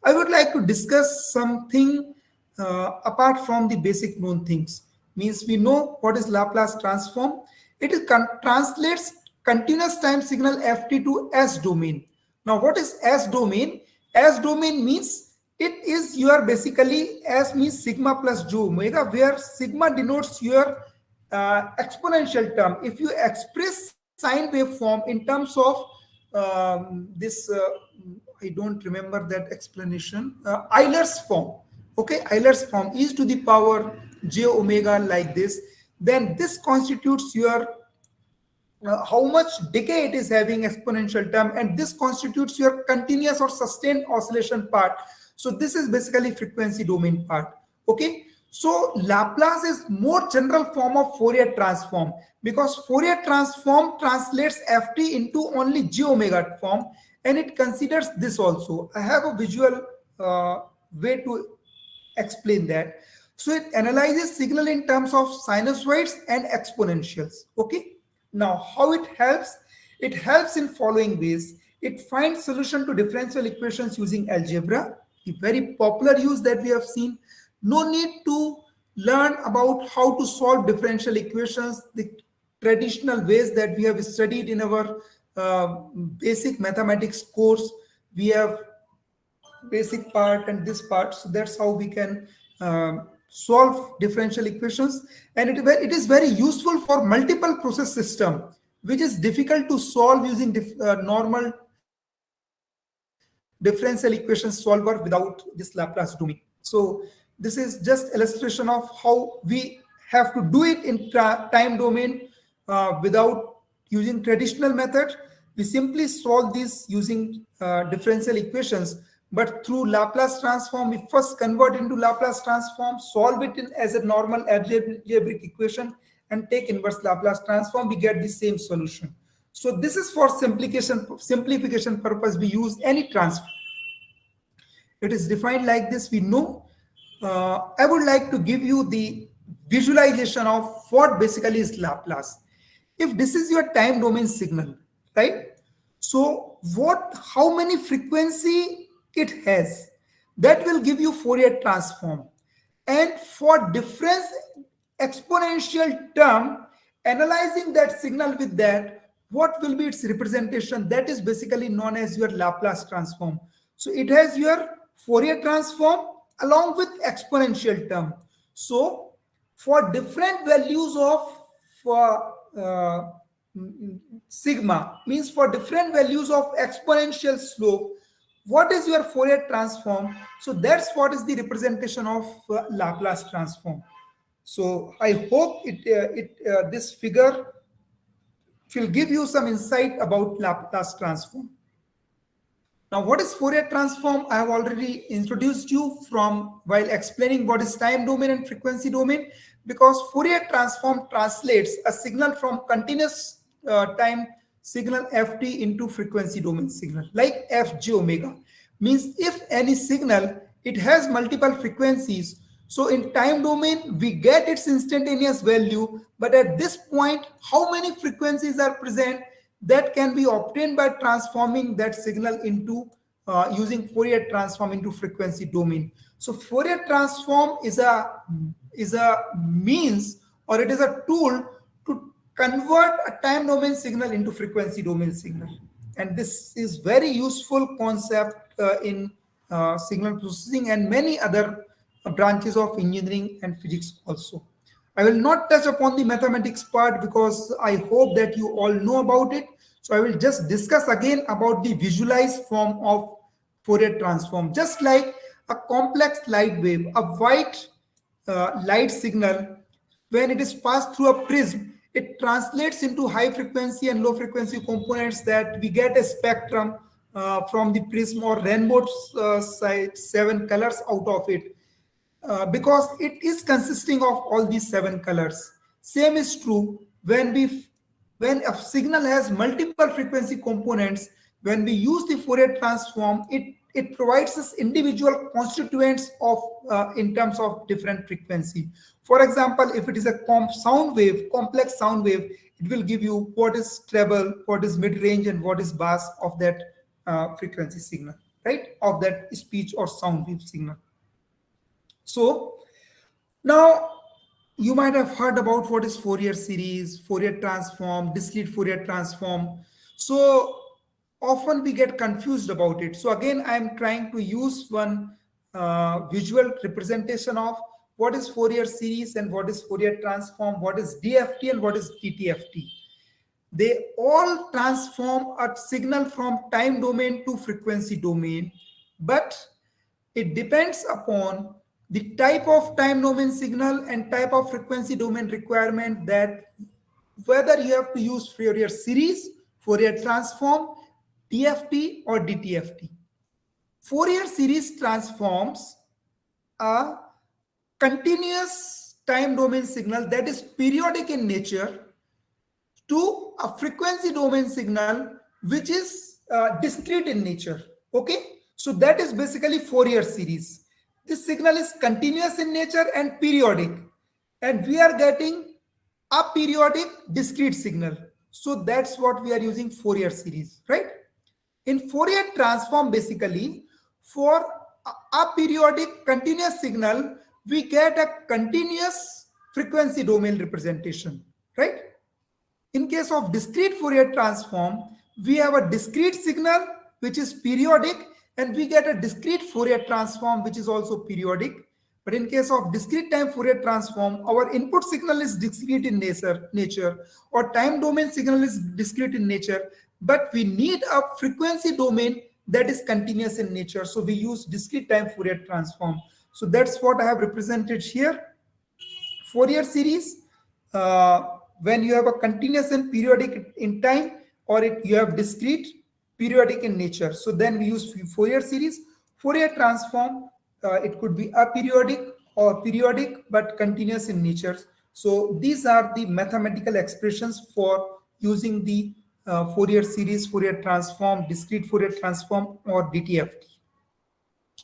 I would like to discuss something apart from the basic known things. Means we know what is Laplace transform. It translates continuous time signal ft to S domain. Now, what is S domain? S domain means it is your basically S means sigma plus j omega, where sigma denotes your exponential term. If you express sine waveform in terms of this, I don't remember that explanation, Euler's form. Okay, Euler's form, e to the power j omega, like this, then this constitutes your how much decay it is having exponential term, and this constitutes your continuous or sustained oscillation part. So this is basically frequency domain part. Okay, so Laplace is more general form of Fourier transform, because Fourier transform translates ft into only j omega form, and it considers this also. I have a visual way to explain that. So it analyzes signal in terms of sinusoids and exponentials. Okay, now how it helps? It helps in following ways. It finds solution to differential equations using algebra, the very popular use that we have seen. No need to learn about how to solve differential equations, the traditional ways that we have studied in our basic mathematics course. We have basic part and this part, so that's how we can solve differential equations. And it is very useful for multiple process system, which is difficult to solve using normal differential equation solver without this Laplace domain. So this is just illustration of how we have to do it in time domain without using traditional method. We simply solve this using differential equations. But through Laplace transform, we first convert into Laplace transform, solve it as a normal algebraic equation, and take inverse Laplace transform. We get the same solution. So this is for simplification purpose. We use any transform. It is defined like this. We know. I would like to give you the visualization of what basically is Laplace. If this is your time domain signal, right? So how many frequency it has, that will give you Fourier transform. And for difference exponential term, analyzing that signal with that, what will be its representation? That is basically known as your Laplace transform. So it has your Fourier transform along with exponential term. So for different values of sigma, means for different values of exponential slope, what is your Fourier transform? So that's what is the representation of Laplace transform. So I hope this figure will give you some insight about Laplace transform. Now, what is Fourier transform? I have already introduced you from while explaining what is time domain and frequency domain, because Fourier transform translates a signal from continuous time signal ft into frequency domain signal, like fj omega. Means if any signal it has multiple frequencies. So in time domain, we get its instantaneous value, but at this point, how many frequencies are present, that can be obtained by transforming that signal into using Fourier transform into frequency domain. So Fourier transform is a means, or it is a tool to convert a time domain signal into frequency domain signal. And this is very useful concept in signal processing and many other branches of engineering and physics also. I will not touch upon the mathematics part because I hope that you all know about it. So I will just discuss again about the visualized form of Fourier transform. Just like a complex light wave, a white light signal, when it is passed through a prism, it translates into high frequency and low frequency components, that we get a spectrum from the prism, or rainbow side, 7 colors out of it, because it is consisting of all these 7 colors. Same is true when a signal has multiple frequency components. When we use the Fourier transform, it provides us individual constituents of in terms of different frequency. For example, if it is a complex sound wave, it will give you what is treble, what is mid range, and what is bass of that frequency signal, right? Of that speech or sound wave signal. So now you might have heard about what is Fourier series, Fourier transform, discrete Fourier transform. So often we get confused about it. So again, I am trying to use one visual representation of what is Fourier series and what is Fourier transform, what is DFT and what is DTFT. They all transform a signal from time domain to frequency domain, but it depends upon the type of time domain signal and type of frequency domain requirement, that whether you have to use Fourier series, Fourier transform, TFT or DTFT. Fourier series transforms a continuous time domain signal that is periodic in nature to a frequency domain signal which is discrete in nature. Okay, so that is basically Fourier series. This signal is continuous in nature and periodic, and we are getting a periodic discrete signal. So that's what we are using Fourier series, right? In Fourier transform, basically, for a periodic continuous signal, we get a continuous frequency domain representation, right? In case of discrete Fourier transform, we have a discrete signal which is periodic, and we get a discrete Fourier transform which is also periodic. But in case of discrete time Fourier transform, our input signal is discrete in nature, or time domain signal is discrete in nature, but we need a frequency domain that is continuous in nature. So we use discrete time Fourier transform. So that's what I have represented here. Fourier series, when you have a continuous and periodic in time, or you have discrete periodic in nature, so then we use Fourier series. Fourier transform, it could be aperiodic or periodic but continuous in nature. So these are the mathematical expressions for using the Fourier series, Fourier transform, discrete Fourier transform, or DTFT.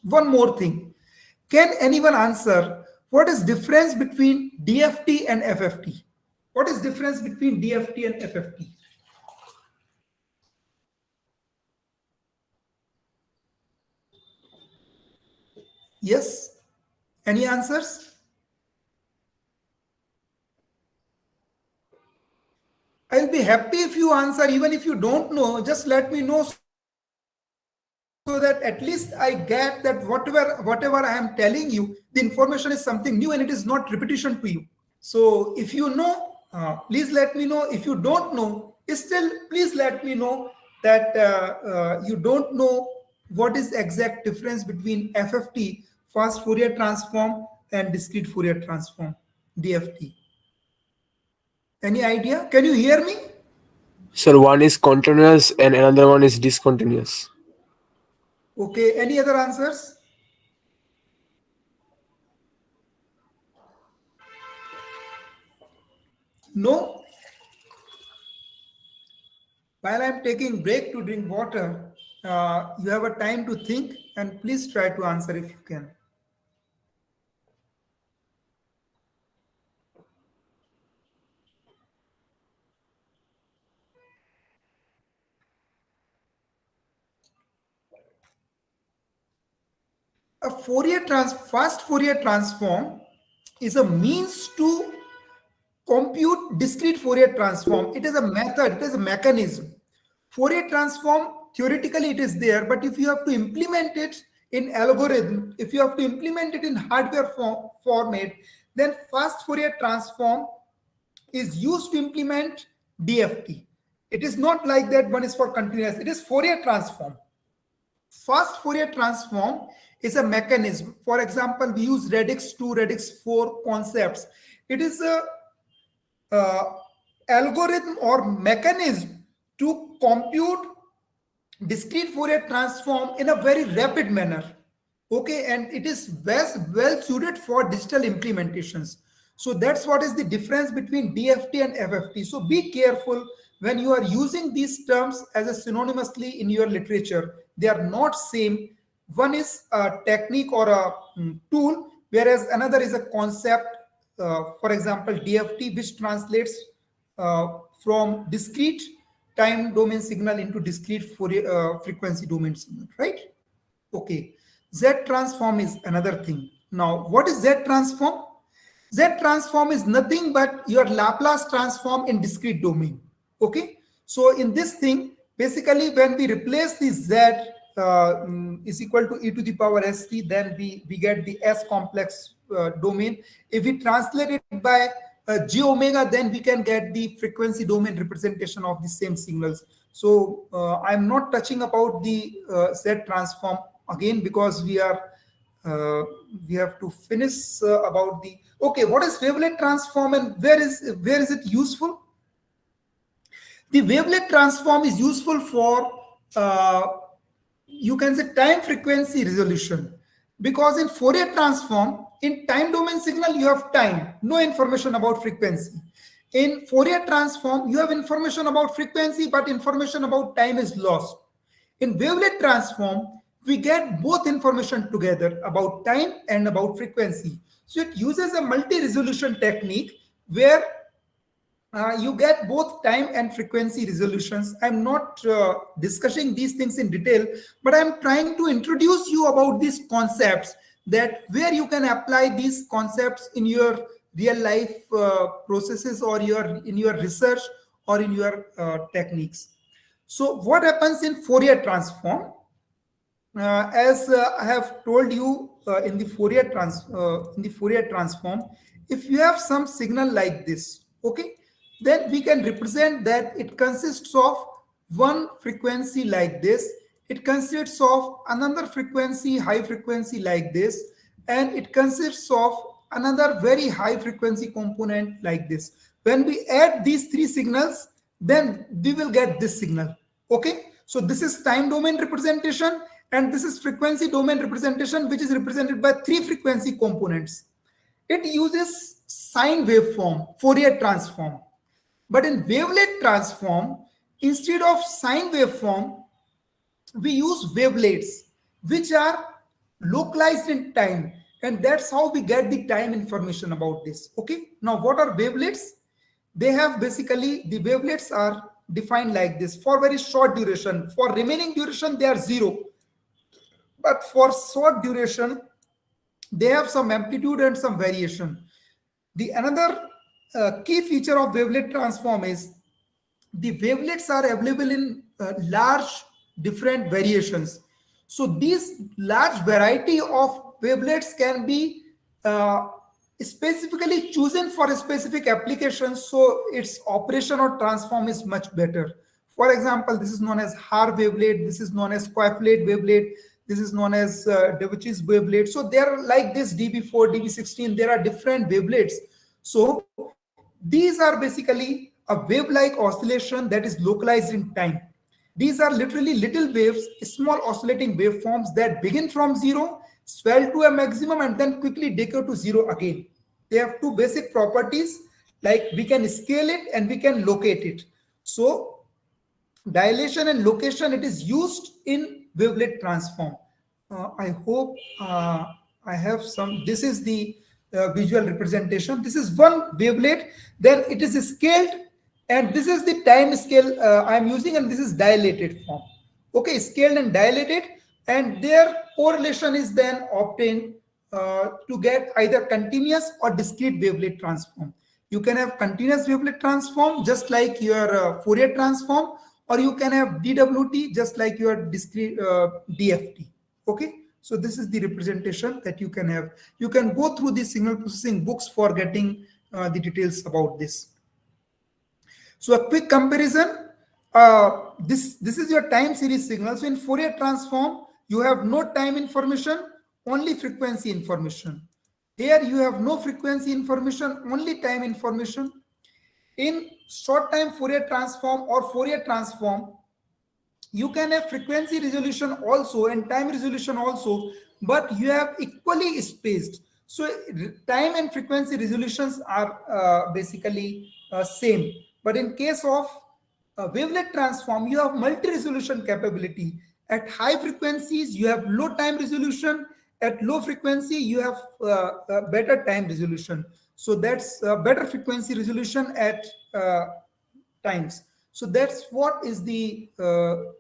One more thing, can anyone answer what is difference between DFT and FFT? What is difference between DFT and FFT? Yes? Any answers? I'll be happy if you answer. Even if you don't know, just let me know, so that at least I get that whatever I am telling you, the information is something new and it is not repetition to you. So if you know, please let me know. If you don't know, still please let me know that you don't know what is exact difference between FFT, fast Fourier transform, and discrete Fourier transform, DFT. Any idea? Can you hear me? Sir, one is continuous and another one is discontinuous. Okay, any other answers? No? While I'm taking break to drink water, You have a time to think, and please try to answer if you can. A fast Fourier transform is a means to compute discrete Fourier transform. It is a method, it is a mechanism. Fourier transform, theoretically it is there, but if you have to implement it in algorithm, if you have to implement it in hardware format, then fast Fourier transform is used to implement DFT. It is not like that one is for continuous, it is Fourier transform. Fast Fourier transform is a mechanism. For example, we use radix 2, radix 4 concepts. It is a algorithm or mechanism to compute discrete Fourier transform in a very rapid manner. Okay, and it is well suited for digital implementations. So that's what is the difference between DFT and FFT. So be careful when you are using these terms as a synonymously in your literature. They are not same. One is a technique or a tool, whereas another is a concept. For example, DFT, which translates from discrete time domain signal into discrete Fourier, frequency domain signal, right? Okay. Z transform is another thing. Now, what is Z transform? Z transform is nothing but your Laplace transform in discrete domain. Okay. So in this thing, basically when we replace the Z is equal to e to the power st, then we get the S complex domain. If we translate it by j omega, then we can get the frequency domain representation of the same signals. So I'm not touching about the Z transform again, because we have to finish about the, okay, what is wavelet transform and where is it useful? The wavelet transform is useful for you can say time frequency resolution, because in Fourier transform, in time domain signal you have time, no information about frequency. In Fourier transform you have information about frequency, but information about time is lost. In wavelet transform we get both information together about time and about frequency. So it uses a multi-resolution technique where you get both time and frequency resolutions. I'm not discussing these things in detail, but I'm trying to introduce you about these concepts, that where you can apply these concepts in your real life processes, or in your research, or in your techniques. So what happens in Fourier transform? As I have told you in the Fourier transform, if you have some signal like this, okay, then we can represent that it consists of one frequency like this, it consists of another frequency, high frequency like this, and it consists of another very high frequency component like this. When we add these three signals, then we will get this signal. Okay, so this is time domain representation, and this is frequency domain representation, which is represented by three frequency components. It uses sine waveform, Fourier transform. But in wavelet transform, instead of sine waveform, we use wavelets, which are localized in time. And that's how we get the time information about this. Okay. Now, what are wavelets? They have basically, the wavelets are defined like this: for very short duration. For remaining duration, they are 0. But for short duration, they have some amplitude and some variation. The another key feature of wavelet transform is the wavelets are available in large different variations. So these large variety of wavelets can be specifically chosen for a specific application, so its operation or transform is much better. For example, this is known as Haar wavelet, this is known as Quetelet wavelet, this is known as Devich's wavelet. So they are like this dB4, dB16, there are different wavelets. So these are basically a wave-like oscillation that is localized in time. These are literally little waves, small oscillating waveforms that begin from 0, swell to a maximum, and then quickly decay to 0 again. They have two basic properties, like we can scale it and we can locate it. So dilation and location, it is used in wavelet transform. I hope I have some. This is the visual representation. This is one wavelet, then it is scaled, and this is the time scale I am using, and this is dilated form. Okay, scaled and dilated, and their correlation is then obtained to get either continuous or discrete wavelet transform. You can have continuous wavelet transform just like your Fourier transform, or you can have DWT just like your discrete DFT. Okay, so this is the representation that you can have. You can go through the signal processing books for getting the details about this. So a quick comparison. This is your time series signal. So in Fourier transform, you have no time information, only frequency information. Here you have no frequency information, only time information. In short time Fourier transform or Fourier transform, you can have frequency resolution also and time resolution also, but you have equally spaced. So time and frequency resolutions are basically same. But in case of wavelet transform, you have multi-resolution capability. At high frequencies, you have low time resolution. At low frequency, you have better time resolution. So that's better frequency resolution at times. So that's what is the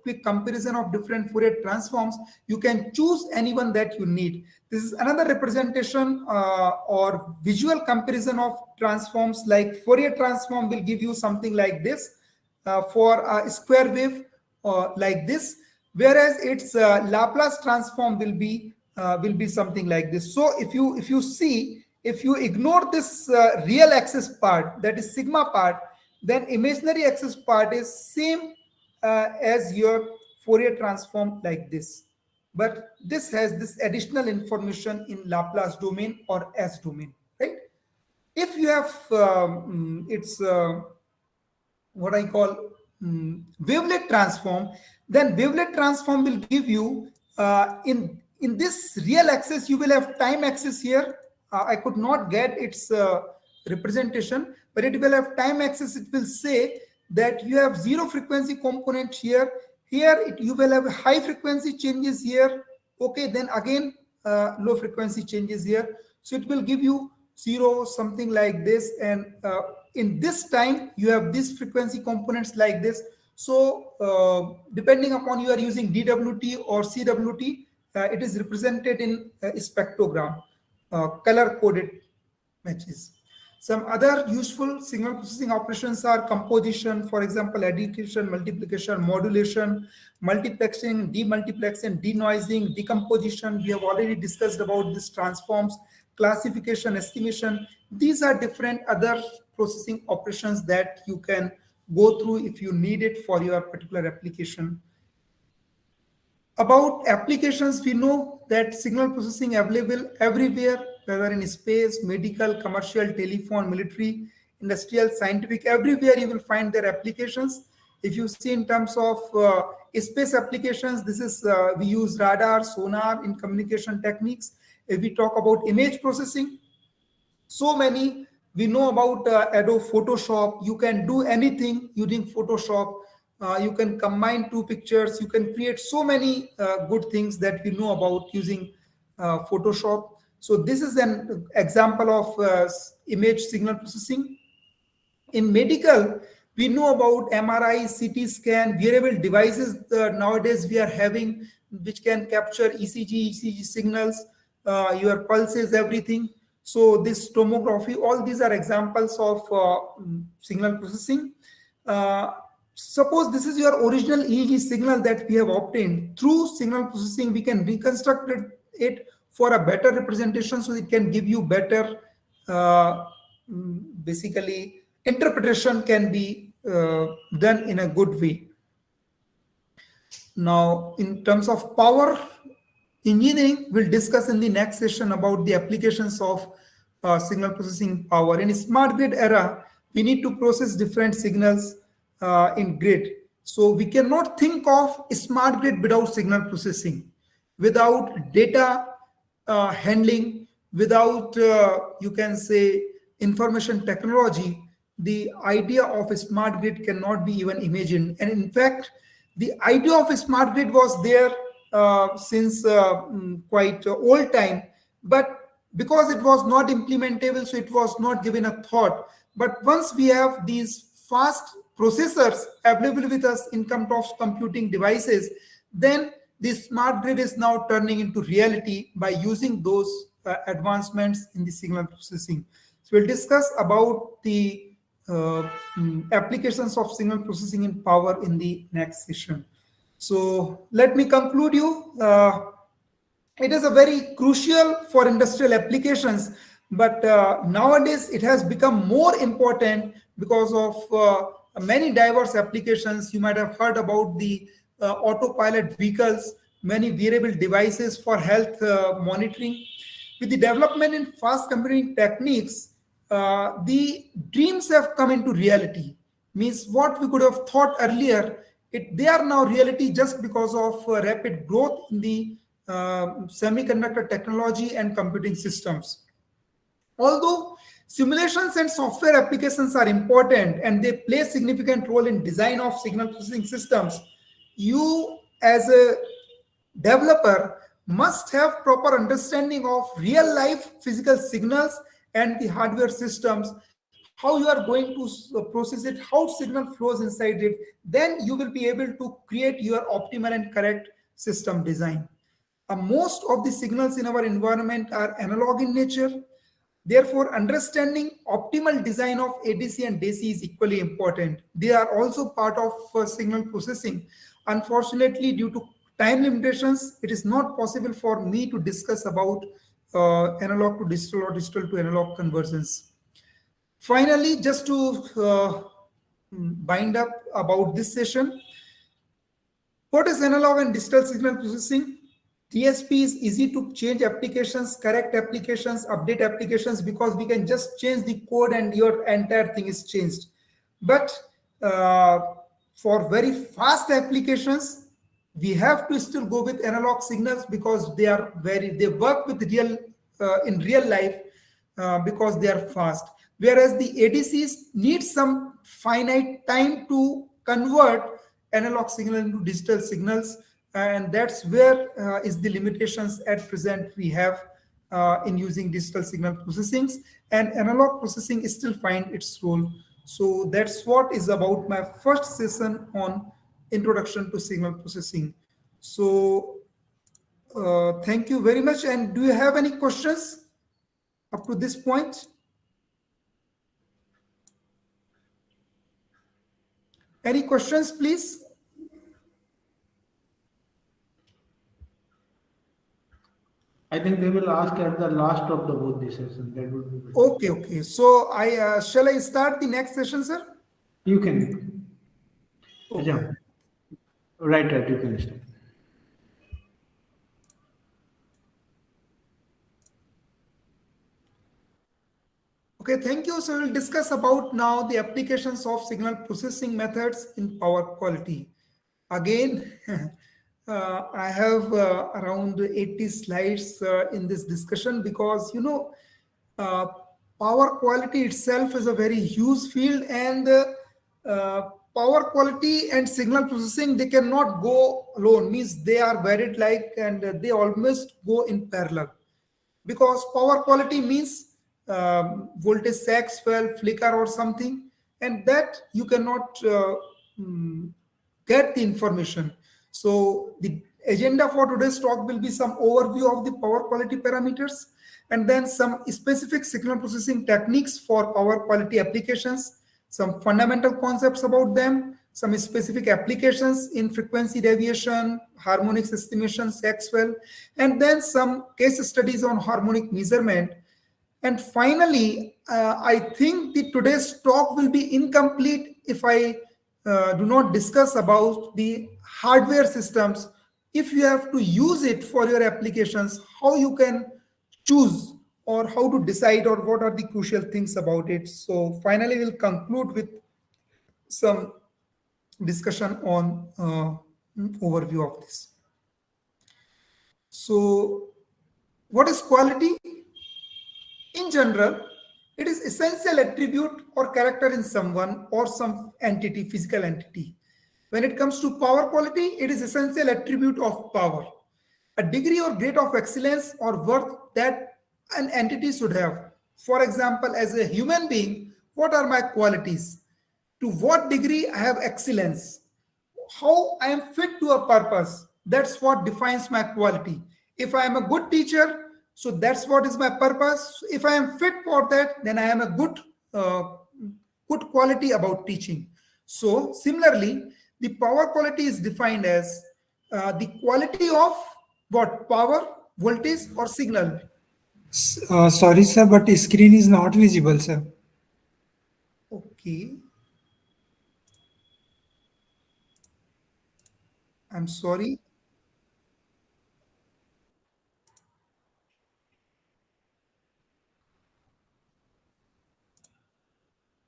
quick comparison of different Fourier transforms. You can choose anyone that you need. This is another representation or visual comparison of transforms. Like Fourier transform will give you something like this for a square wave like this, whereas its Laplace transform will be something like this. So if you see, if you ignore this real axis part, that is sigma part, then imaginary axis part is same as your Fourier transform like this. But this has this additional information in Laplace domain or S domain, right? If you have it's what I call wavelet transform, then wavelet transform will give you in this real axis, you will have time axis here. I could not get its representation, but it will have time axis. It will say that you have zero frequency component here. Here you will have high frequency changes here. Okay, then again low frequency changes here. So it will give you zero, something like this, and in this time you have these frequency components like this. So depending upon you are using DWT or CWT, it is represented in spectrogram, color coded matches. Some other useful signal processing operations are composition, for example, addition, multiplication, modulation, multiplexing, demultiplexing, denoising, decomposition. We have already discussed about these transforms, classification, estimation. These are different other processing operations that you can go through if you need it for your particular application. About applications, we know that signal processing available everywhere, whether in space, medical, commercial, telephone, military, industrial, scientific, everywhere you will find their applications. If you see in terms of space applications, this is we use radar, sonar in communication techniques. If we talk about image processing, so many we know about Adobe Photoshop. You can do anything using Photoshop. You can combine two pictures. You can create so many good things that we know about using Photoshop. So this is an example of image signal processing. In medical, we know about MRI, CT scan, wearable devices nowadays we are having, which can capture ECG signals, your pulses, everything. So this tomography, all these are examples of signal processing. Suppose this is your original EEG signal that we have obtained. Through signal processing, we can reconstruct it for a better representation, so it can give you better, basically, interpretation can be done in a good way. Now, in terms of power engineering, we'll discuss in the next session about the applications of signal processing power. In smart grid era, we need to process different signals in grid. So we cannot think of smart grid without signal processing, without data handling, without you can say information technology. the idea of a smart grid cannot be even imagined. And in fact, the idea of a smart grid was there since quite old time, but because it was not implementable, so it was not given a thought. But once we have these fast processors available with us in terms of computing devices, then the smart grid is now turning into reality by using those advancements in the signal processing. So we'll discuss about the applications of signal processing in power in the next session. So let me conclude you. It is a very crucial for industrial applications, but nowadays it has become more important because of many diverse applications. You might have heard about the autopilot vehicles, many wearable devices for health monitoring. With the development in fast computing techniques, the dreams have come into reality. Means what we could have thought earlier, they are now reality just because of rapid growth in the semiconductor technology and computing systems. Although simulations and software applications are important and they play a significant role in design of signal processing systems, you as a developer must have proper understanding of real life physical signals and the hardware systems, how you are going to process it, how signal flows inside it. Then you will be able to create your optimal and correct system design. Most of the signals in our environment are analog in nature. Therefore, understanding optimal design of ADC and DC is equally important. They are also part of signal processing. Unfortunately, due to time limitations, it is not possible for me to discuss about analog to digital or digital to analog conversions. Finally, just to bind up about this session, what is analog and digital signal processing? DSP is easy to change applications, correct applications, update applications, because we can just change the code and your entire thing is changed. But for very fast applications, we have to still go with analog signals because they work with real in real life because they are fast. Whereas the ADCs need some finite time to convert analog signal into digital signals, and that's where is the limitations at present we have in using digital signal processing, and analog processing still find its role. So that's what is about my first session on introduction to signal processing. So thank you very much. And do you have any questions up to this point? Any questions, please? I think they will ask at the last of the both the session. That would be better. Okay. So I shall I start the next session, sir? You can. Okay. Right. You can start. Okay, thank you. So we'll discuss about now the applications of signal processing methods in power quality. Again, I have around 80 slides in this discussion because, uh, power quality itself is a very huge field, and power quality and signal processing, they cannot go alone. Means they are varied like, and they almost go in parallel, because power quality means voltage sags, fell, flicker or something, and that you cannot mm, get the information. So the agenda for today's talk will be some overview of the power quality parameters, and then some specific signal processing techniques for power quality applications, some fundamental concepts about them, some specific applications in frequency deviation, harmonics estimation, Maxwell, and then some case studies on harmonic measurement. And finally, I think the today's talk will be incomplete if I do not discuss about the hardware systems. If you have to use it for your applications, how you can choose or how to decide or what are the crucial things about it. So finally, we'll conclude with some discussion on overview of this. So what is quality? In general, It is essential attribute or character in someone or some entity, physical entity. When it comes to power quality, it is essential attribute of power. A degree or grade of excellence or worth that an entity should have. For example, as a human being, what are my qualities? To what degree I have excellence? How I am fit to a purpose. That's what defines my quality. If I am a good teacher, so that's what is my purpose. If I am fit for that, then I am a good quality about teaching. So similarly, the power quality is defined as the quality of what power, voltage, or signal. Sorry, sir, but screen is not visible, sir. Okay, I'm sorry.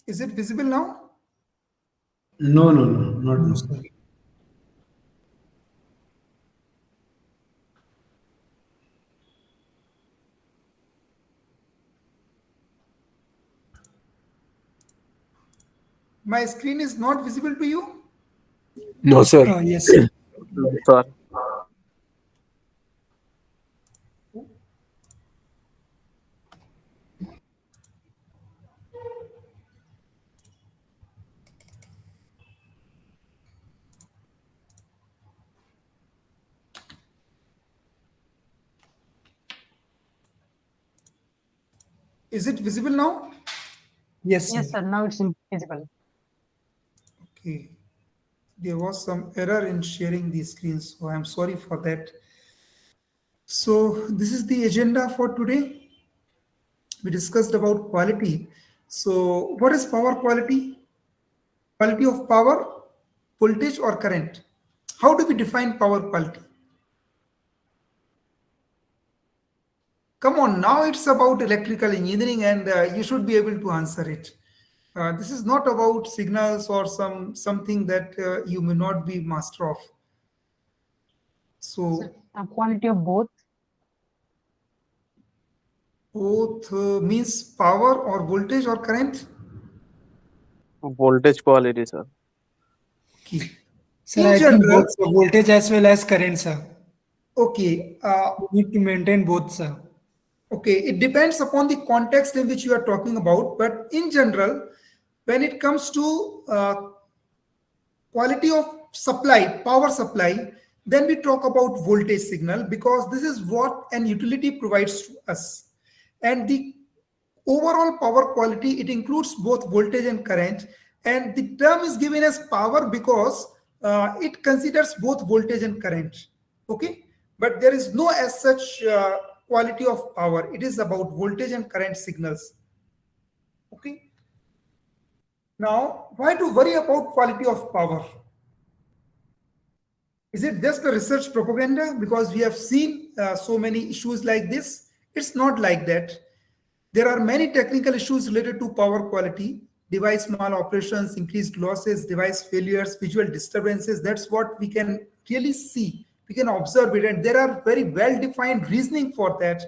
Is it visible now? No, no, no, not No, now. sir. My screen is not visible to you? No, sir. Yes, sir. Sir. Is it visible now? Yes, Yes, sir. sir. Now it's visible. Okay. There was some error in sharing the screen, so I'm sorry for that. So this is the agenda for today. We discussed about quality. So what is power quality? Quality of power, voltage or current? How do we define power quality? Come on, now it's about electrical engineering and you should be able to answer it. This is not about signals or something that you may not be master of. Sir, So quality of both. both means power or voltage or current. Voltage quality, sir. Okay. Sir, In I think general, both, sir, voltage as well as current, sir. okay, We need to maintain both, sir. okay, it depends upon the context in which you are talking about, but in general, when it comes to quality of supply, power supply, then we talk about voltage signal because this is what an utility provides to us. And the overall power quality, it includes both voltage and current. And the term is given as power because it considers both voltage and current. Okay. But there is no as such quality of power. It is about voltage and current signals. Okay. Now, why to worry about quality of power? Is it just a research propaganda? Because we have seen so many issues like this. It's not like that. There are many technical issues related to power quality, device maloperations, increased losses, device failures, visual disturbances. That's what we can really see. We can observe it, and there are very well-defined reasoning for that.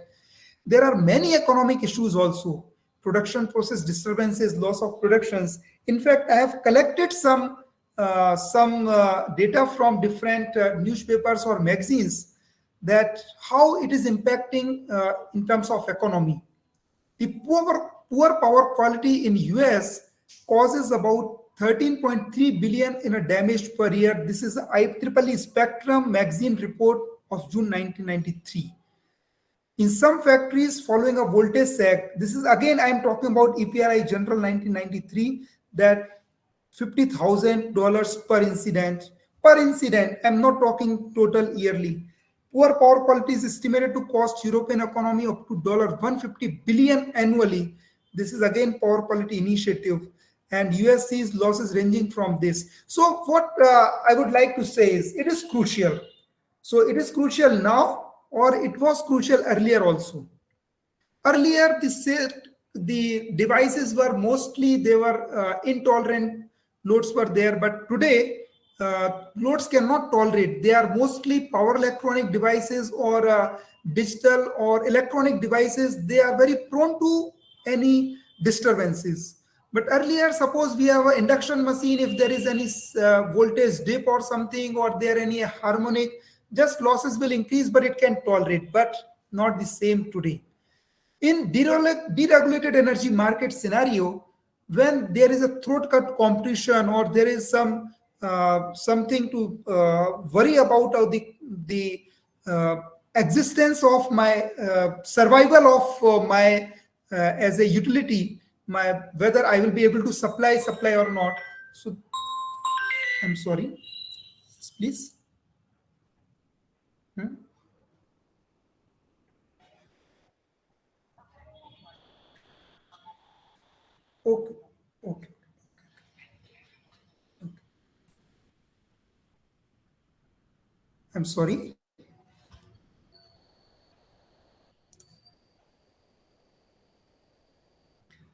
There are many economic issues also, production process disturbances, loss of productions. In fact, I have collected some data from different newspapers or magazines that how it is impacting in terms of economy. The poor power quality in US causes about 13.3 billion in a damage per year. This is IEEE Spectrum magazine report of June 1993. In some factories following a voltage sag, this is again I am talking about EPRI General 1993, that $50,000 per incident. Per incident, I'm not talking total yearly. Poor power quality is estimated to cost European economy up to $150 billion annually. This is again power quality initiative, and USC's losses ranging from this. So what I would like to say is it is crucial. So it is crucial now, or it was crucial earlier also. Earlier, the devices were mostly they were intolerant loads were there, but today loads cannot tolerate. They are mostly power electronic devices or digital or electronic devices. They are very prone to any disturbances. But earlier, suppose we have an induction machine, if there is any voltage dip or something, or there any harmonic, just losses will increase, but it can tolerate, but not the same today. In deregulated energy market scenario, when there is a throat cut competition, or there is some something to worry about, the uh, existence of my survival of my as a utility, my whether I will be able to supply or not. So I'm sorry, please. Hmm? Okay, okay. I'm sorry.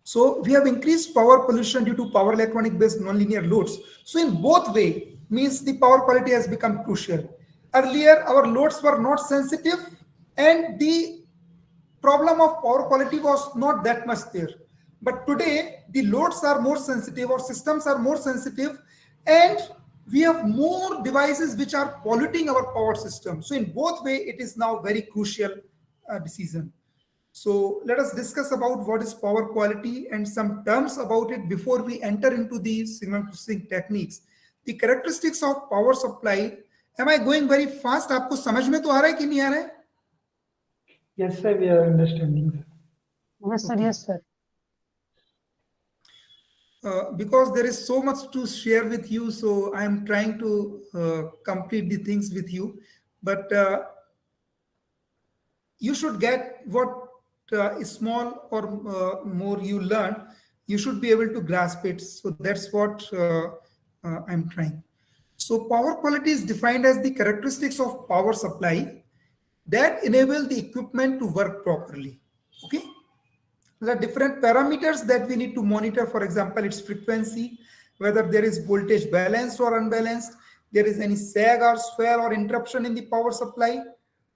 So we have increased power pollution due to power electronic based nonlinear loads. So in both way means the power quality has become crucial. Earlier our loads were not sensitive, and the problem of power quality was not that much there. But today the loads are more sensitive, or systems are more sensitive, and we have more devices which are polluting our power system. So in both way it is now very crucial decision. So let us discuss about what is power quality and some terms about it before we enter into the signal processing techniques. The characteristics of power supply. Am I going very fast? आपको समझ में तो आ रहा है कि नहीं आ रहा है? Yes, sir, we are understanding. Yes, sir. Okay. Yes, sir. Because there is so much to share with you, so I am trying to complete the things with you. But you should get what is small or more you learn, you should be able to grasp it. So that's what I'm trying. So power quality is defined as the characteristics of power supply that enable the equipment to work properly. Okay. There are different parameters that we need to monitor. For example, its frequency, whether there is voltage balanced or unbalanced, there is any sag or swell or interruption in the power supply.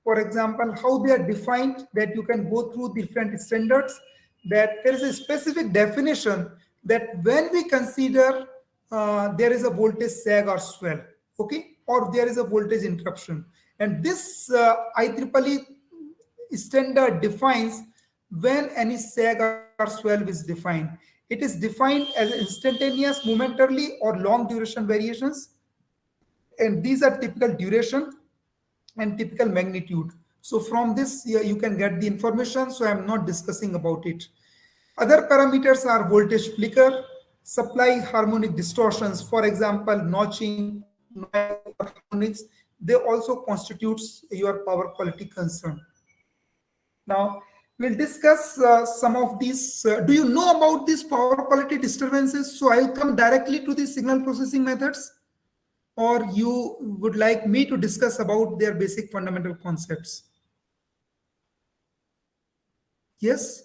For example, how they are defined, that you can go through different standards, that there is a specific definition that when we consider there is a voltage sag or swell, okay, or there is a voltage interruption. And this IEEE standard defines when any sag or swell is defined. It is defined as instantaneous, momentarily, or long duration variations. And these are typical duration and typical magnitude. So from this, you can get the information. So I'm not discussing about it. Other parameters are voltage flicker, supply harmonic distortions, for example, notching, noise, or harmonics. They also constitutes your power quality concern. Now, we'll discuss some of these. Do you know about these power quality disturbances? So I'll come directly to the signal processing methods, or you would like me to discuss about their basic fundamental concepts? Yes?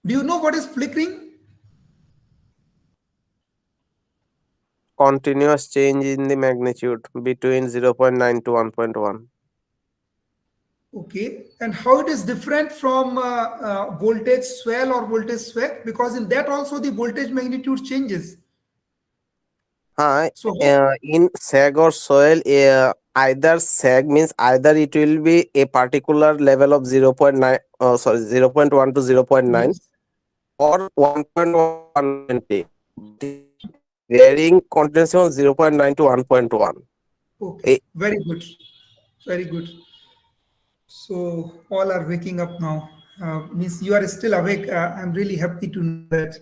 Do you know what is flickering? Continuous change in the magnitude between 0.9 to 1.1. Okay. And how it is different from voltage swell or voltage swag? Because in that also the voltage magnitude changes. Hi, So in sag or soil, either sag means either it will be a particular level of 0.9, 0.1 to 0.9, yes. or 1.120, varying continuously from 0.9 to 1.1. Okay. Very good. Very good. So all are waking up now. Means you are still awake. I'm really happy to know that.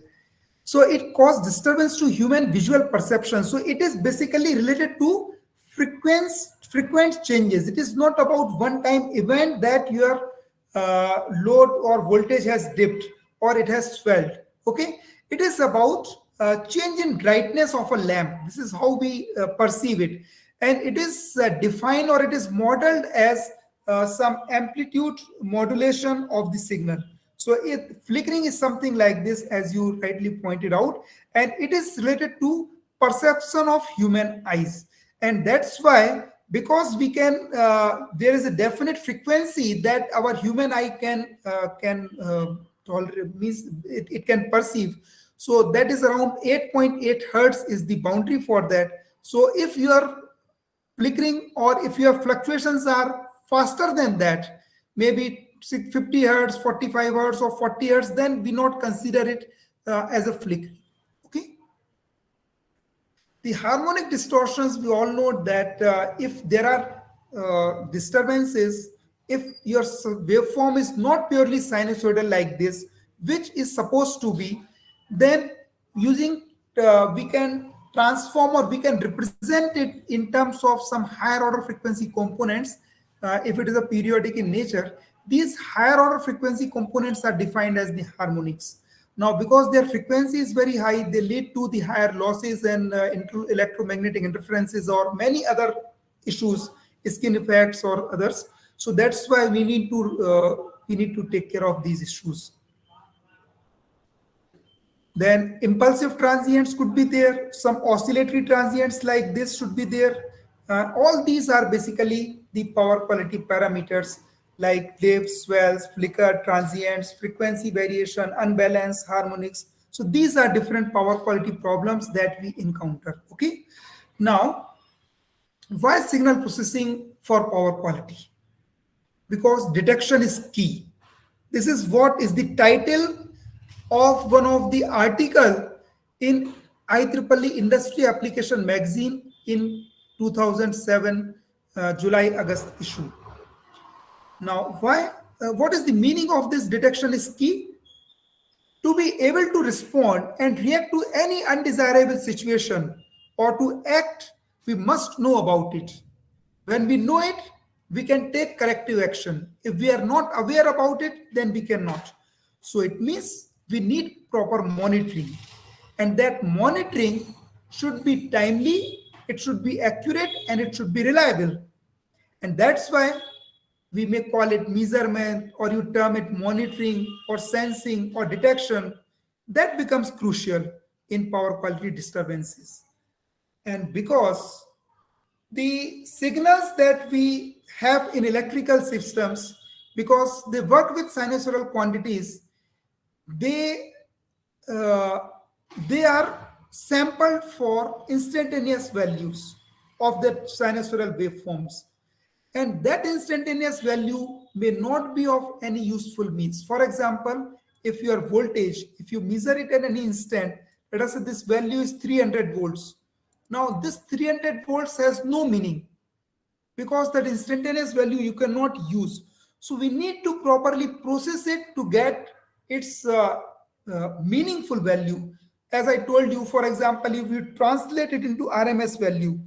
So it caused disturbance to human visual perception. So it is basically related to frequent changes. It is not about one-time event that your load or voltage has dipped or it has swelled. Okay, it is about change in brightness of a lamp. This is how we perceive it, and it is defined or it is modeled as some amplitude modulation of the signal. So flickering is something like this, as you rightly pointed out, and it is related to perception of human eyes. And that's why because we can, there is a definite frequency that our human eye can tolerate, means it can perceive. So that is around 8.8 hertz is the boundary for that. So if your flickering or if your fluctuations are faster than that, maybe 50 hertz, 45 hertz or 40 hertz, then we not consider it as a flickering. Okay. The harmonic distortions, we all know that if there are disturbances, if your waveform is not purely sinusoidal like this, which is supposed to be, then using we can transform or we can represent it in terms of some higher order frequency components. If it is a periodic in nature, these higher order frequency components are defined as the harmonics. Now, because their frequency is very high, they lead to the higher losses and electromagnetic interferences or many other issues, skin effects or others. So that's why we need to take care of these issues. Then impulsive transients could be there. Some oscillatory transients like this should be there. All these are basically the power quality parameters like waves, swells, flicker, transients, frequency variation, unbalance, harmonics. So these are different power quality problems that we encounter. Okay. Now, why signal processing for power quality? Because detection is key. This is what is the title of one of the article in IEEE Industry Application Magazine in 2007 July-August issue. Now, why? What is the meaning of this detection is key? To be able to respond and react to any undesirable situation or to act, we must know about it. When we know it, we can take corrective action. If we are not aware about it, then we cannot. So it means we need proper monitoring. And that monitoring should be timely, it should be accurate, and it should be reliable. And that's why we may call it measurement, or you term it monitoring or sensing or detection. That becomes crucial in power quality disturbances. And because the signals that we have in electrical systems, because they work with sinusoidal quantities, they are sampled for instantaneous values of the sinusoidal waveforms. And that instantaneous value may not be of any useful means. For example, if your voltage, if you measure it at any instant, let us say this value is 300 volts. Now this 300 volts has no meaning because that instantaneous value you cannot use. So we need to properly process it to get its meaningful value. As I told you, for example, if you translate it into RMS value,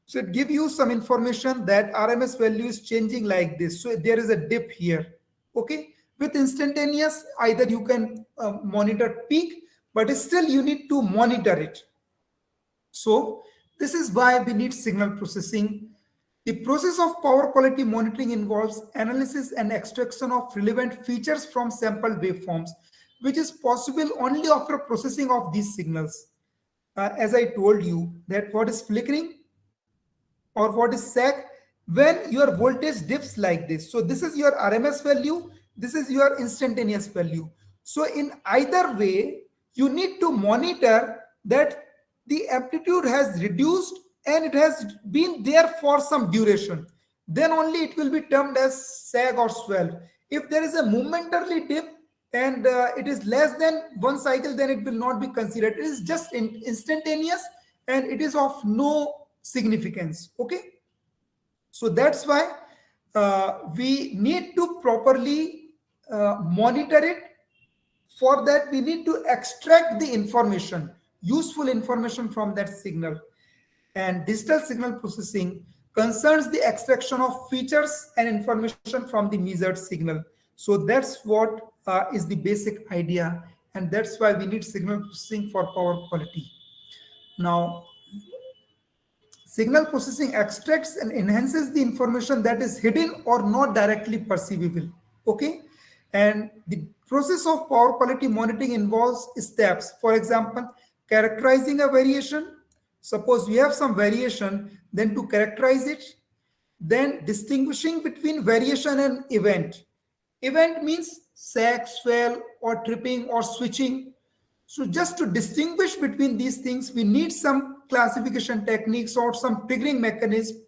so it gives you some information that RMS value is changing like this. So there is a dip here. Okay. With instantaneous, either you can monitor peak, but still you need to monitor it. So this is why we need signal processing. The process of power quality monitoring involves analysis and extraction of relevant features from sampled waveforms, which is possible only after processing of these signals. As I told you that what is flickering or what is sag, when your voltage dips like this. So this is your RMS value, this is your instantaneous value. So in either way, you need to monitor that the amplitude has reduced and it has been there for some duration. Then only it will be termed as sag or swell. If there is a momentarily dip and it is less than one cycle, then it will not be considered. It is just instantaneous and it is of no significance. Okay. So that's why we need to properly monitor it. For that, we need to extract the information, useful information from that signal. And digital signal processing concerns the extraction of features and information from the measured signal. So that's what is the basic idea. And that's why we need signal processing for power quality. Now, signal processing extracts and enhances the information that is hidden or not directly perceivable. Okay. And the process of power quality monitoring involves steps. For example, characterizing a variation. Suppose we have some variation, then to characterize it, Then distinguishing between variation and event. Event means sag, swell, or tripping or switching. So just to distinguish between these things, we need some classification techniques or some triggering mechanism.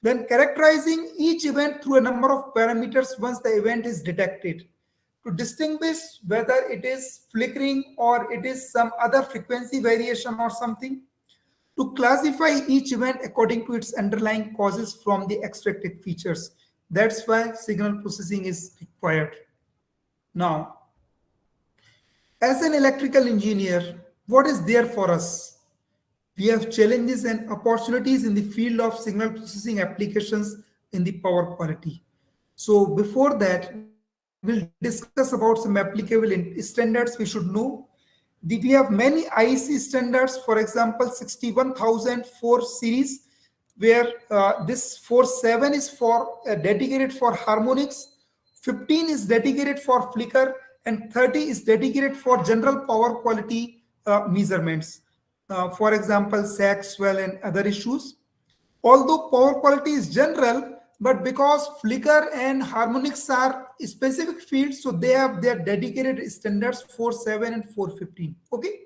Then characterizing each event through a number of parameters once the event is detected to distinguish whether it is flickering or it is some other frequency variation or something, to classify each event according to its underlying causes from the extracted features. That's why signal processing is required. Now, as an electrical engineer, what is there for us? We have challenges and opportunities in the field of signal processing applications in the power quality. So before that, we'll discuss about some applicable standards we should know. We have many IEC standards, for example, 61004 series, where this 47 is for dedicated for harmonics, 15 is dedicated for flicker, and 30 is dedicated for general power quality measurements. For example, sag, swell, and other issues. Although power quality is general, but because flicker and harmonics are specific fields, so they have their dedicated standards 47 and 415. Okay.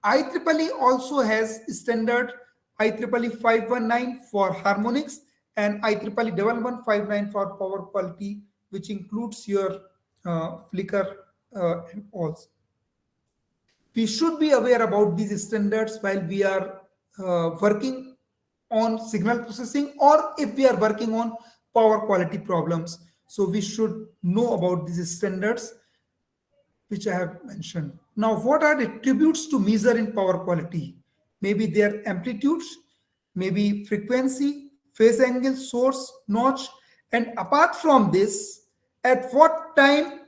IEEE also has standard IEEE 519 for harmonics and IEEE 1159 for power quality, which includes your flicker and also. We should be aware about these standards while we are working on signal processing or if we are working on power quality problems. So we should know about these standards which I have mentioned. Now, what are the attributes to measure in power quality? Maybe their amplitudes, maybe frequency, phase angle, source, notch, and apart from this, at what time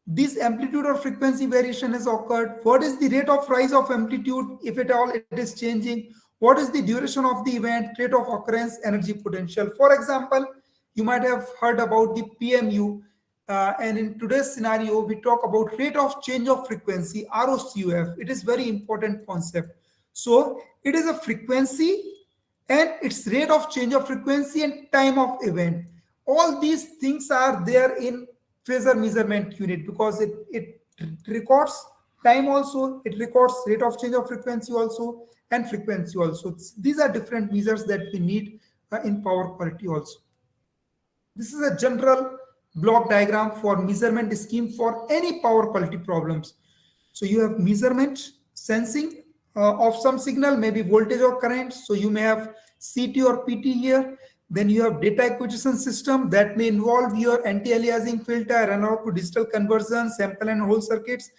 this amplitude or frequency variation has occurred, what is the rate of rise of amplitude, if at all it is changing, what is the duration of the event, rate of occurrence, energy potential. For example, you might have heard about the PMU, and in today's scenario, we talk about rate of change of frequency, ROCUF. It is very important concept. So it is a frequency and its rate of change of frequency and time of event. All these things are there in phasor measurement unit because it records time also, it records rate of change of frequency also, and frequency also. These are different measures that we need in power quality also. This is a general block diagram for measurement scheme for any power quality problems. So you have measurement, sensing of some signal, maybe voltage or current. So you may have CT or PT here. Then you have data acquisition system that may involve your anti-aliasing filter, analog to digital conversion, sample and hold circuits.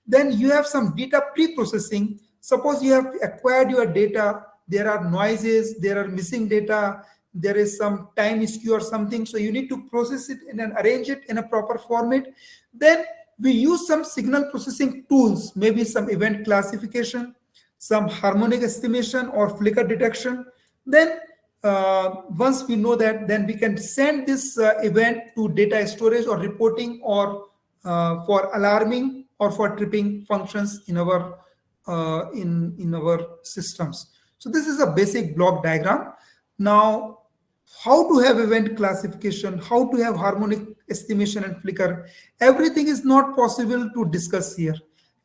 Then you have some data pre-processing. Suppose you have acquired your data, there are noises, there are missing data, there is some time skew or something. So you need to process it and arrange it in a proper format. Then we use some signal processing tools, maybe some event classification, some harmonic estimation or flicker detection. Then once we know that, then we can send this event to data storage or reporting or for alarming or for tripping functions in our in our systems. So this is a basic block diagram. Now, how to have event classification, how to have harmonic estimation and flicker, everything is not possible to discuss here.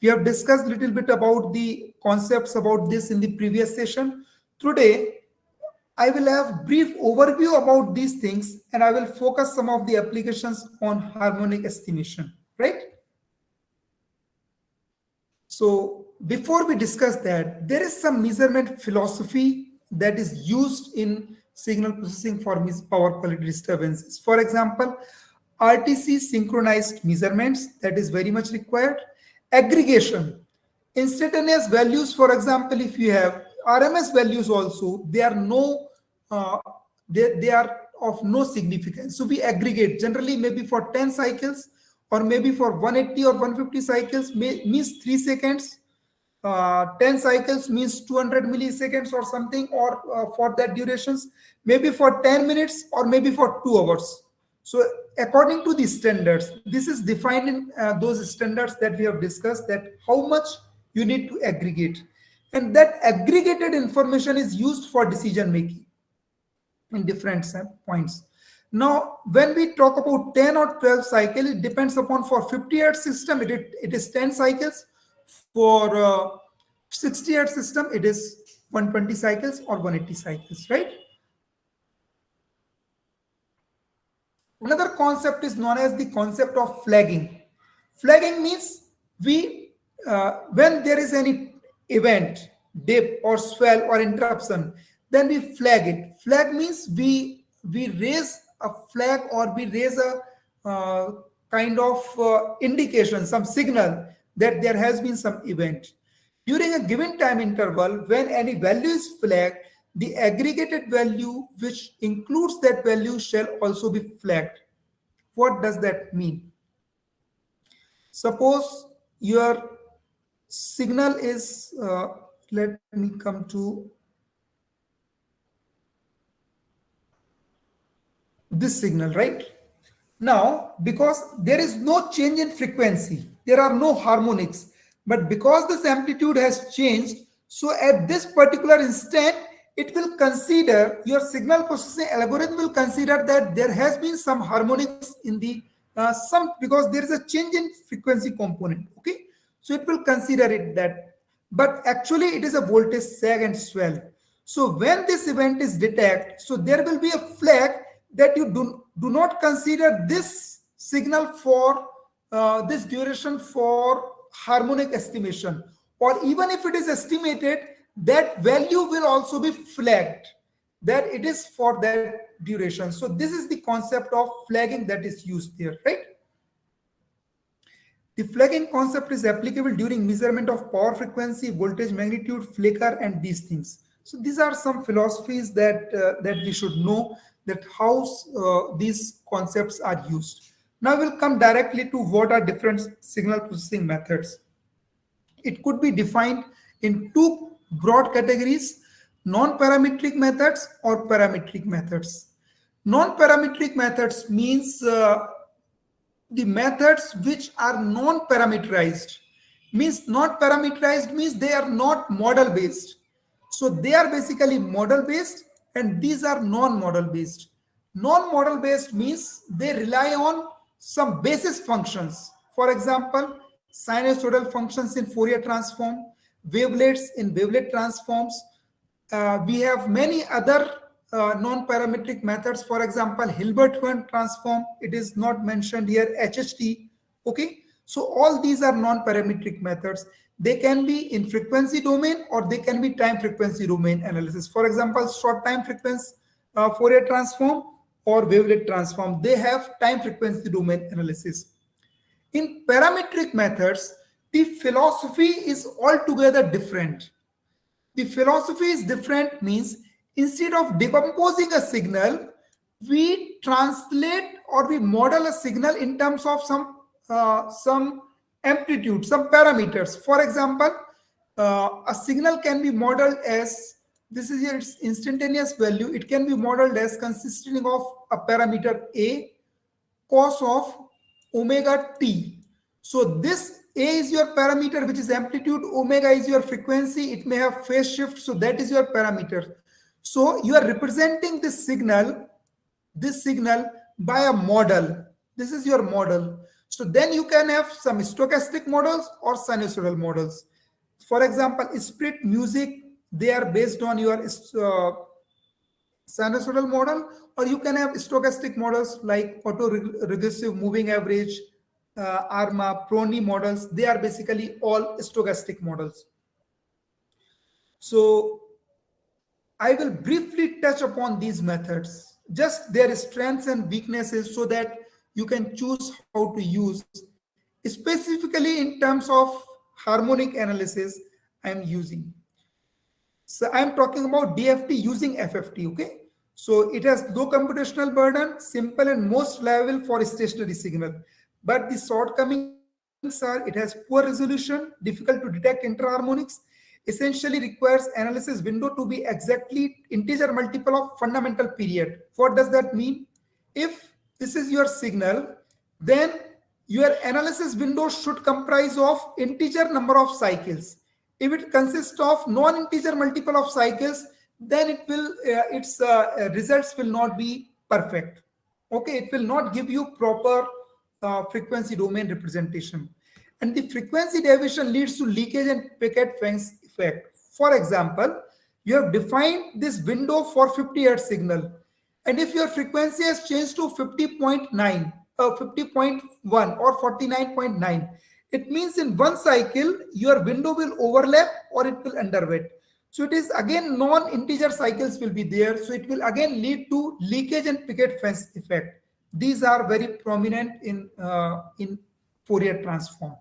We have discussed a little bit about the concepts about this in the previous session. Today, I will have brief overview about these things and I will focus some of the applications on harmonic estimation, right? So before we discuss that, there is some measurement philosophy that is used in signal processing for power quality disturbances. For example, RTC synchronized measurements, that is very much required. Aggregation, instantaneous values, for example, if you have RMS values also, they are they are of no significance. So we aggregate generally maybe for 10 cycles or maybe for 180 or 150 cycles means 3 seconds. 10 cycles means 200 milliseconds or something, or for that durations, maybe for 10 minutes or maybe for 2 hours. So according to the standards, this is defined in those standards that we have discussed, that how much you need to aggregate. And that aggregated information is used for decision making. in different points. Now, when we talk about 10 or 12 cycle, it depends upon for 50 Hz system, it is 10 cycles. For 60 Hz system, it is 120 cycles or 180 cycles, right? Another concept is known as the concept of flagging. Flagging means when there is any event, dip or swell or interruption, then we flag it. Flag means we raise a flag or we raise a kind of indication, some signal that there has been some event. During a given time interval, when any value is flagged, the aggregated value which includes that value shall also be flagged. What does that mean? Suppose your signal is, let me come to this signal, right? Now, because there is no change in frequency, there are no harmonics, but because this amplitude has changed, so at this particular instant, it will consider, your signal processing algorithm will consider that there has been some harmonics in the because there is a change in frequency component. Okay, so it will consider it that, but actually it is a voltage sag and swell. So when this event is detected, so there will be a flag that you do not consider this signal for this duration for harmonic estimation, or even if it is estimated, that value will also be flagged that it is for that duration. So this is the concept of flagging that is used there, right? The flagging concept is applicable during measurement of power frequency, voltage magnitude, flicker, and these things. So these are some philosophies that that we should know, that how these concepts are used. Now we'll come directly to what are different signal processing methods. It could be defined in two broad categories: non-parametric methods or parametric methods. Non-parametric methods means the methods which are non-parameterized. Means not parameterized means they are not model based. So they are basically model based, and these are non-model based. Non-model based means they rely on some basis functions. For example, sinusoidal functions in Fourier transform, wavelets in wavelet transforms. We have many other non-parametric methods. For example, Hilbert-Bond transform, it is not mentioned here, HHT. Okay, so all these are non-parametric methods. They can be in frequency domain or they can be time frequency domain analysis. For example, short time frequency Fourier transform or wavelet transform, they have time frequency domain analysis. In parametric methods, the philosophy is altogether different. The philosophy is different means instead of decomposing a signal, we translate or we model a signal in terms of some amplitude, some parameters. For example, a signal can be modeled as, this is its instantaneous value, it can be modeled as consisting of a parameter A, cos of omega t. So this A is your parameter, which is amplitude, omega is your frequency, it may have phase shift, so that is your parameter. So you are representing this signal by a model. This is your model. So then you can have some stochastic models or sinusoidal models. For example, split music, they are based on your sinusoidal model, or you can have stochastic models like auto-regressive moving average, ARMA, Prony models. They are basically all stochastic models. So I will briefly touch upon these methods, just their strengths and weaknesses, so that you can choose how to use. Specifically in terms of harmonic analysis, I am using. So I am talking about DFT using FFT, okay? So it has low computational burden, simple and most reliable for stationary signal. But the shortcomings are it has poor resolution, difficult to detect interharmonics, essentially requires analysis window to be exactly integer multiple of fundamental period. What does that mean? If this is your signal, then your analysis window should comprise of integer number of cycles. If it consists of non-integer multiple of cycles, then it will its results will not be perfect. Okay, it will not give you proper frequency domain representation, and the frequency deviation leads to leakage and picket fence effect. For example, you have defined this window for 50 hertz signal, and if your frequency has changed to 50.9, 50.1 or 49.9, it means in one cycle your window will overlap or it will underweight. So it is again non-integer cycles will be there. So it will again lead to leakage and picket fence effect. These are very prominent in Fourier transform.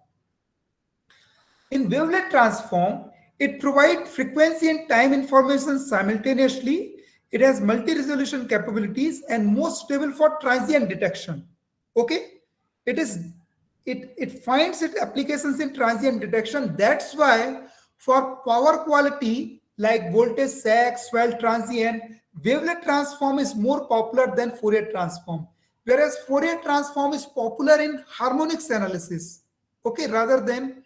In wavelet transform, it provides frequency and time information simultaneously. It has multi-resolution capabilities and most stable for transient detection. Okay, it finds its applications in transient detection. That's why for power quality like voltage sag, swell, transient, wavelet transform is more popular than Fourier transform. Whereas Fourier transform is popular in harmonics analysis, okay, rather than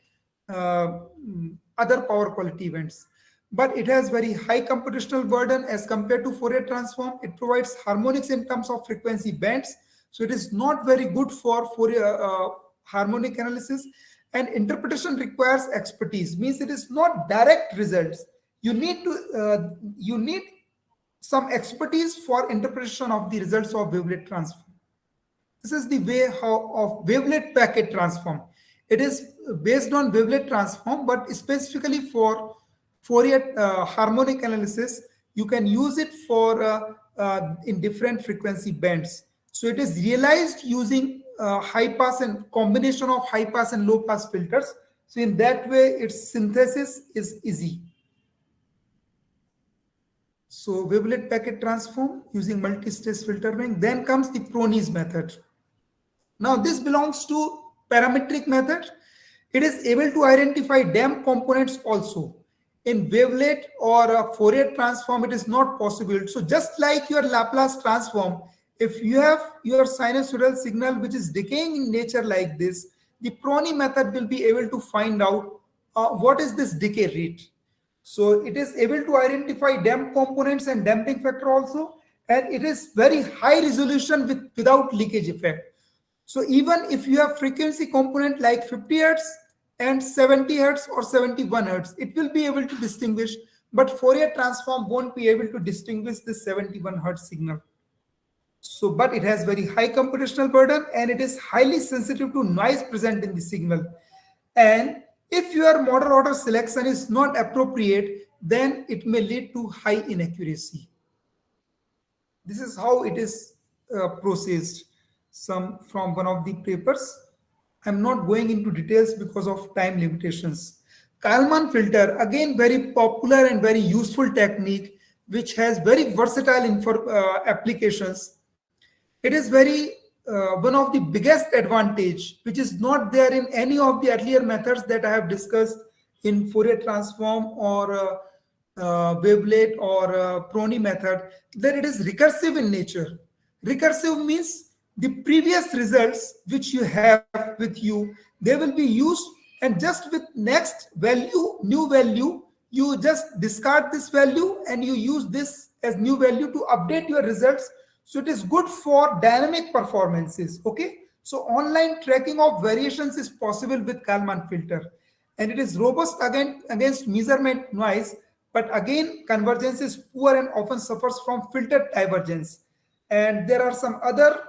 other power quality events. But it has very high computational burden as compared to Fourier transform. It provides harmonics in terms of frequency bands, so it is not very good for Fourier harmonic analysis. And interpretation requires expertise, means it is not direct results. You need some expertise for interpretation of the results of wavelet transform. This is the way of wavelet packet transform. It is based on wavelet transform, but specifically for Fourier harmonic analysis, you can use it for in different frequency bands. So it is realized using high pass and combination of high pass and low pass filters. So in that way, its synthesis is easy. So wavelet packet transform using multi-stage filtering. Then comes the Prony's method. Now this belongs to parametric method. It is able to identify damped components also. In wavelet or a Fourier transform, it is not possible. So just like your Laplace transform, if you have your sinusoidal signal which is decaying in nature like this, the Prony method will be able to find out what is this decay rate. So it is able to identify damped components and damping factor also, and it is very high resolution without leakage effect. So even if you have frequency component like 50 hertz and 70 hertz or 71 hertz, it will be able to distinguish, but Fourier transform won't be able to distinguish this 71 hertz signal. So, but it has very high computational burden and it is highly sensitive to noise present in the signal. And if your model order selection is not appropriate, then it may lead to high inaccuracy. This is how it is processed. Some from one of the papers. I'm not going into details because of time limitations. Kalman filter, again very popular and very useful technique which has very versatile applications. It is very one of the biggest advantage which is not there in any of the earlier methods that I have discussed in Fourier transform or wavelet or Prony method, that it is recursive in nature. Recursive means the previous results which you have with you, they will be used, and just with next value, new value, you just discard this value and you use this as new value to update your results. So it is good for dynamic performances. Okay, so online tracking of variations is possible with Kalman filter, and it is robust against measurement noise, but again convergence is poor and often suffers from filter divergence. And there are some other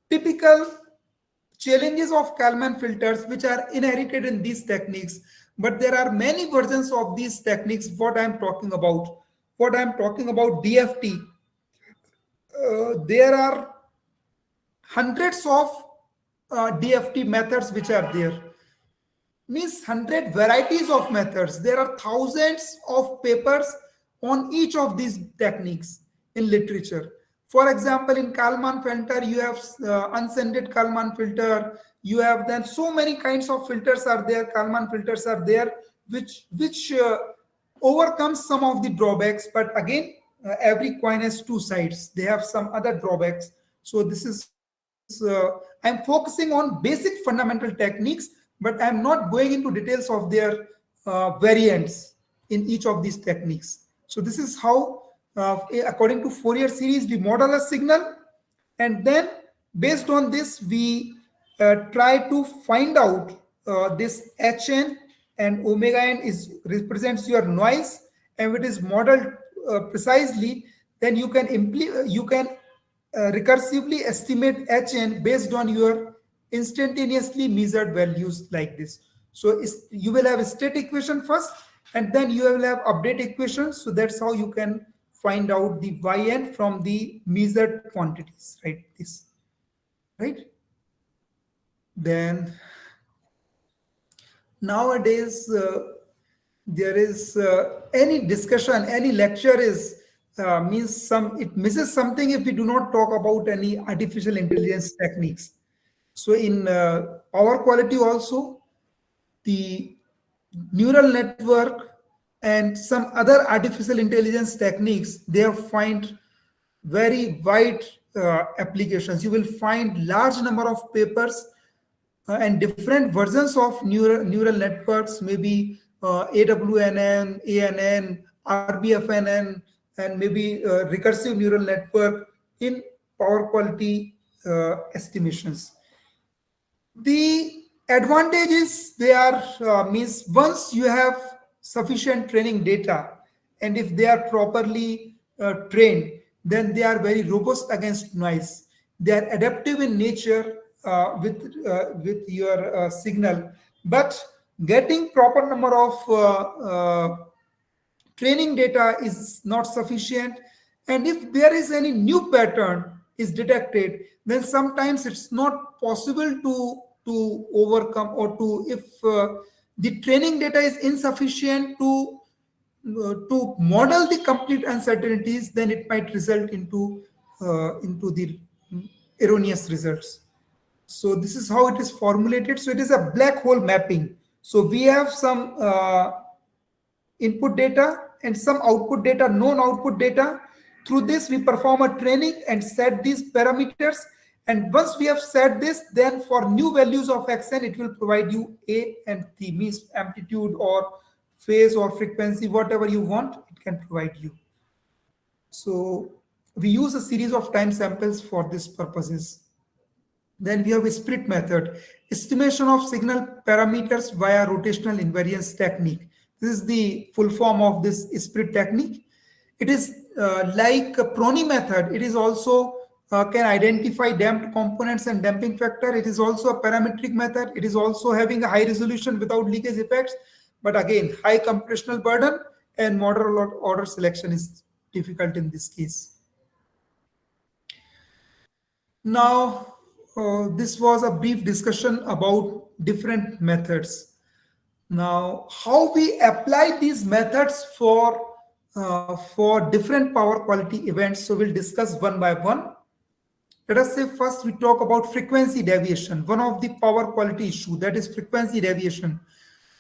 typical challenges of Kalman filters which are inherited in these techniques, but there are many versions of these techniques. What I'm talking about DFT, there are hundreds of DFT methods which are there, means 100 varieties of methods. There are thousands of papers on each of these techniques in literature. For example, in Kalman filter, you have unscented Kalman filter. You have then so many kinds of filters are there. Kalman filters are there, which overcomes some of the drawbacks. But again, every coin has two sides. They have some other drawbacks. So this is I'm focusing on basic fundamental techniques, but I'm not going into details of their variants in each of these techniques. So this is how according to Fourier series, we model a signal, and then based on this, we try to find out this Hn and omega n is represents your noise, and if it is modeled precisely, then you can recursively estimate Hn based on your instantaneously measured values like this. So you will have a state equation first, and then you will have update equations. So that's how you can find out the yn from the measured quantities, right? This, right? Then nowadays there is any discussion, any lecture is it misses something if we do not talk about any artificial intelligence techniques. So in power quality also, the neural network and some other artificial intelligence techniques, they find very wide applications. You will find large number of papers and different versions of neural networks, maybe AWNN, ANN, RBFNN, and maybe recursive neural network in power quality estimations. The advantage is they are means once you have sufficient training data, and if they are properly trained, then they are very robust against noise. They are adaptive in nature with your signal, but getting proper number of training data is not sufficient, and if there is any new pattern is detected, then sometimes it's not possible to overcome, or to, if the training data is insufficient to model the complete uncertainties, then it might result into the erroneous results. So this is how it is formulated. So it is a black hole mapping. So we have some input data and some output data, known output data. Through this, we perform a training and set these parameters. And once we have set this, then for new values of xn, it will provide you A and T, means amplitude or phase or frequency, whatever you want, it can provide you. So we use a series of time samples for this purposes. Then we have a split method, estimation of signal parameters via rotational invariance technique. This is the full form of this split technique. It is like a Prony method. It is also can identify damped components and damping factor. It is also a parametric method. It is also having a high resolution without leakage effects, but again, high computational burden and model order selection is difficult in this case. Now, this was a brief discussion about different methods. Now, how we apply these methods for different power quality events. So we'll discuss one by one. Let us say first we talk about frequency deviation, one of the power quality issue, that is frequency deviation.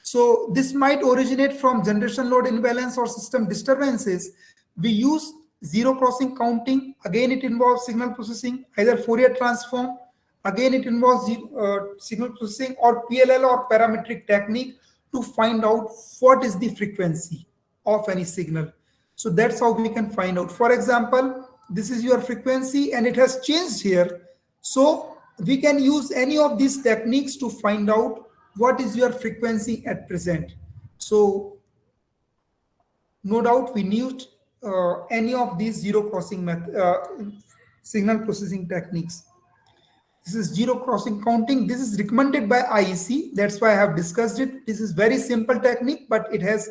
So this might originate from generation load imbalance or system disturbances. We use zero crossing counting. Again, it involves signal processing, either Fourier transform. Again, it involves signal processing or PLL or parametric technique to find out what is the frequency of any signal. So that's how we can find out. For example, this is your frequency and it has changed here. So we can use any of these techniques to find out what is your frequency at present. So no doubt we need any of these zero crossing signal processing techniques. This is zero crossing counting. This is recommended by IEC. That's why I have discussed it. This is very simple technique, but it has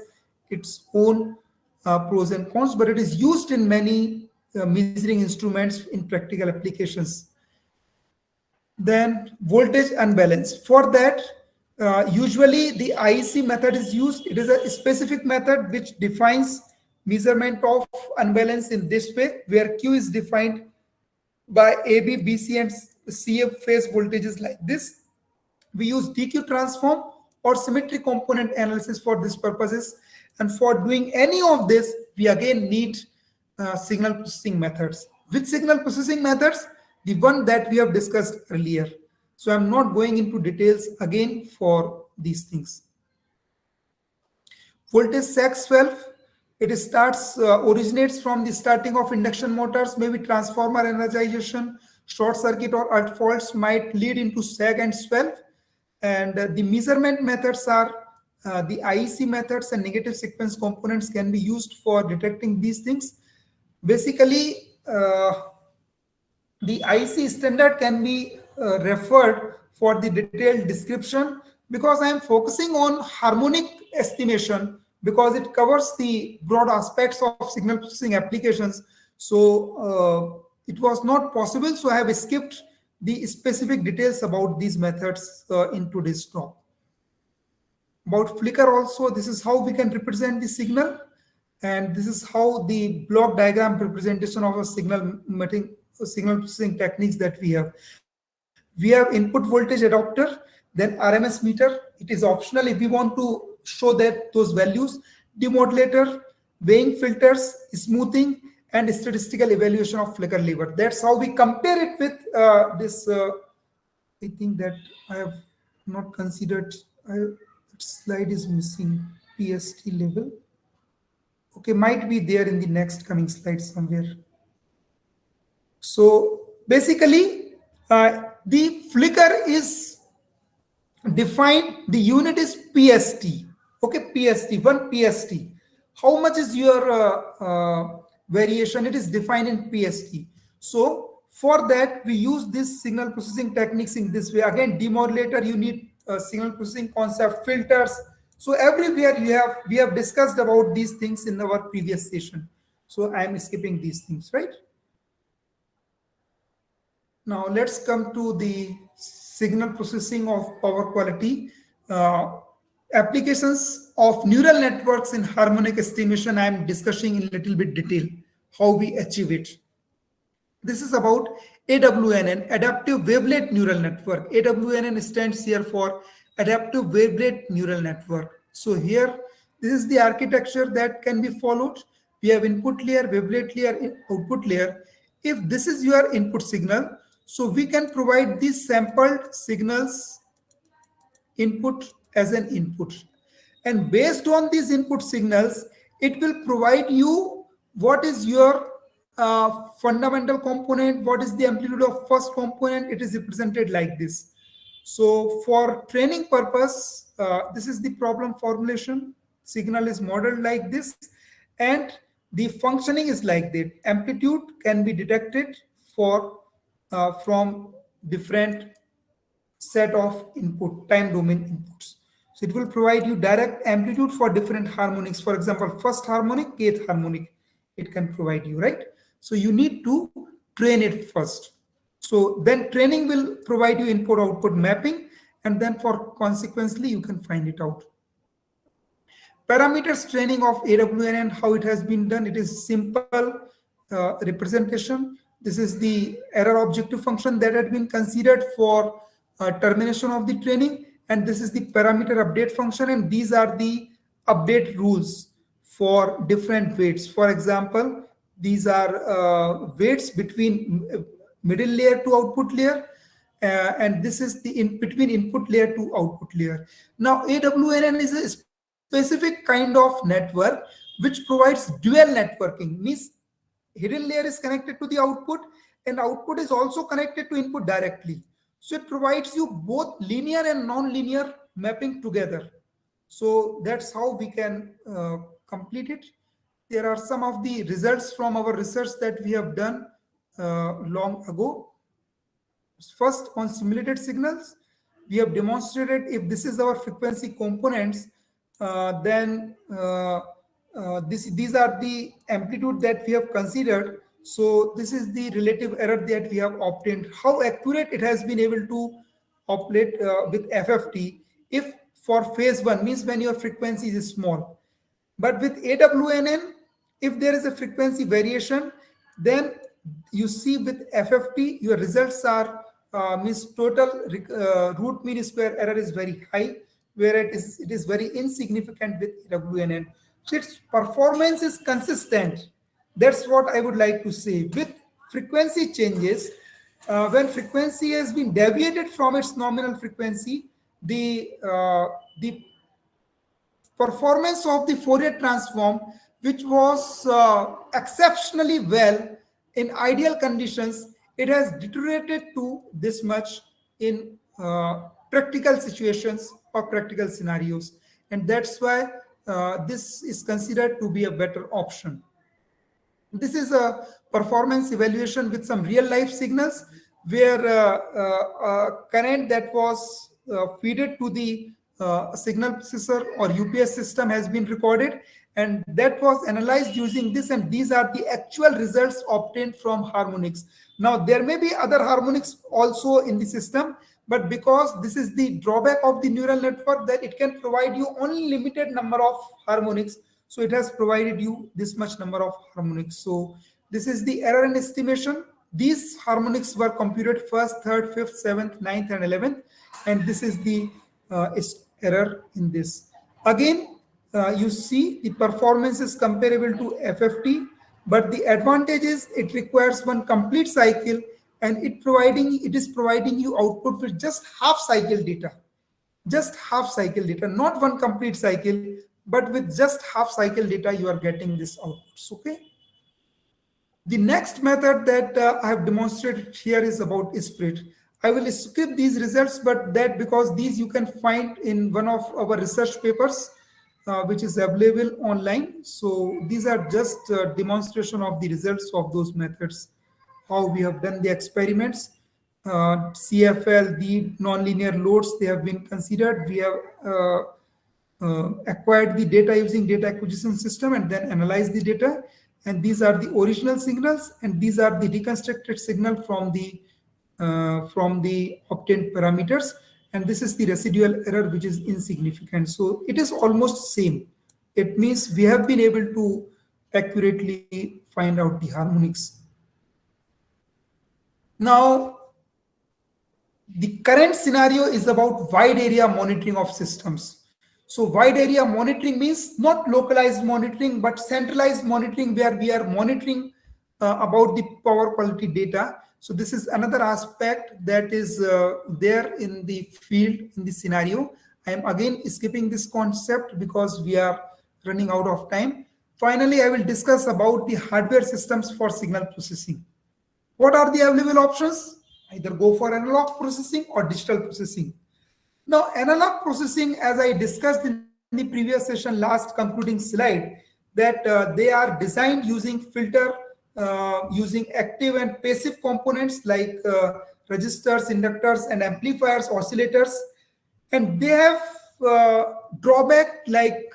its own pros and cons, but it is used in many measuring instruments in practical applications. Then voltage unbalance. For that, usually the IEC method is used. It is a specific method which defines measurement of unbalance in this way, where Q is defined by AB, BC, and CF phase voltages like this. We use DQ transform or symmetry component analysis for these purposes. And for doing any of this, we again need signal processing methods. Which signal processing methods? The one that we have discussed earlier. So I'm not going into details again for these things. Voltage sag swell. It originates from the starting of induction motors, maybe transformer energization, short circuit or alt faults might lead into sag and swell. And the measurement methods are the IEC methods, and negative sequence components can be used for detecting these things. Basically, the IC standard can be referred for the detailed description, because I am focusing on harmonic estimation because it covers the broad aspects of signal processing applications. So it was not possible, so I have skipped the specific details about these methods in today's talk. About flicker also, this is how we can represent the signal, and this is how the block diagram representation of a signal processing techniques that we have. We have input voltage adapter, then RMS meter. It is optional if we want to show that those values. Demodulator, weighing filters, smoothing, and statistical evaluation of flicker lever. That's how we compare it with this. I think that I have not considered. Slide is missing. Ph.D level. Okay, might be there in the next coming slide somewhere. So basically, the flicker is defined, the unit is PST. Okay, PST, 1 PST. How much is your variation? It is defined in PST. So for that, we use this signal processing techniques in this way. Again, demodulator, you need signal processing concept, filters. So everywhere we have discussed about these things in our previous session. So I am skipping these things, right? Now let's come to the signal processing of power quality. Applications of neural networks in harmonic estimation, I am discussing in a little bit detail how we achieve it. This is about AWNN, Adaptive Wavelet Neural Network. AWNN stands here for Adaptive Wavelet Neural Network. So here, this is the architecture that can be followed. We have input layer, wavelet layer, output layer. If this is your input signal, so we can provide these sampled signals input as an input. And based on these input signals, it will provide you what is your fundamental component, what is the amplitude of first component. It is represented like this. So for training purpose, this is the problem formulation. Signal is modeled like this, and the functioning is like that. Amplitude can be detected from different set of input time domain inputs. So it will provide you direct amplitude for different harmonics. For example, first harmonic, kth harmonic, it can provide you, right? So you need to train it first. So then training will provide you input output mapping, and then for consequently you can find it out. Parameters training of AWNN, how it has been done. It is simple representation. This is the error objective function that had been considered for termination of the training, and this is the parameter update function, and these are the update rules for different weights. For example, these are weights between middle layer to output layer, and this is the between input layer to output layer. Now AWNN is a specific kind of network which provides dual networking, means hidden layer is connected to the output, and output is also connected to input directly. So it provides you both linear and non-linear mapping together. So that's how we can complete it. There are some of the results from our research that we have done long ago. First, on simulated signals, we have demonstrated if this is our frequency components, then these are the amplitude that we have considered. So this is the relative error that we have obtained. How accurate it has been able to operate with FFT if for phase 1, means when your frequency is small. But with AWNN, if there is a frequency variation, then you see with FFT, your results are means total root mean square error is very high, where it is very insignificant with AWNN. So its performance is consistent. That's what I would like to say. With frequency changes, when frequency has been deviated from its nominal frequency, the performance of the Fourier transform which was exceptionally well in ideal conditions, it has deteriorated to this much in practical situations or practical scenarios. And that's why this is considered to be a better option. This is a performance evaluation with some real life signals where current that was fed to the signal processor or UPS system has been recorded, and that was analyzed using this, and these are the actual results obtained from harmonics. Now there may be other harmonics also in the system, but because this is the drawback of the neural network, that it can provide you only limited number of harmonics, so it has provided you this much number of harmonics. So this is the error in estimation. These harmonics were computed first, third, fifth, seventh, ninth, and 11th, and this is the error in this. Again, you see the performance is comparable to FFT, but the advantage is it requires one complete cycle, and it is providing you output with just half cycle data. Just half cycle data, not one complete cycle, but with just half cycle data you are getting this outputs. Okay. The next method that I have demonstrated here is about split. I will skip these results, but that because these you can find in one of our research papers, which is available online. So these are just demonstration of the results of those methods, how we have done the experiments. CFL, the nonlinear loads, they have been considered. We have acquired the data using data acquisition system and then analyzed the data. And these are the original signals, and these are the reconstructed signal from the obtained parameters. And this is the residual error, which is insignificant. So it is almost same. It means we have been able to accurately find out the harmonics. Now, the current scenario is about wide area monitoring of systems. So wide area monitoring means not localized monitoring, but centralized monitoring, where we are monitoring about the power quality data. So this is another aspect that is there in the field, in the scenario. I am again skipping this concept because we are running out of time. Finally, I will discuss about the hardware systems for signal processing. What are the available options? Either go for analog processing or digital processing. Now, analog processing, as I discussed in the previous session, last concluding slide, that they are designed using filter, using active and passive components like resistors, inductors, and amplifiers, oscillators. And they have drawback like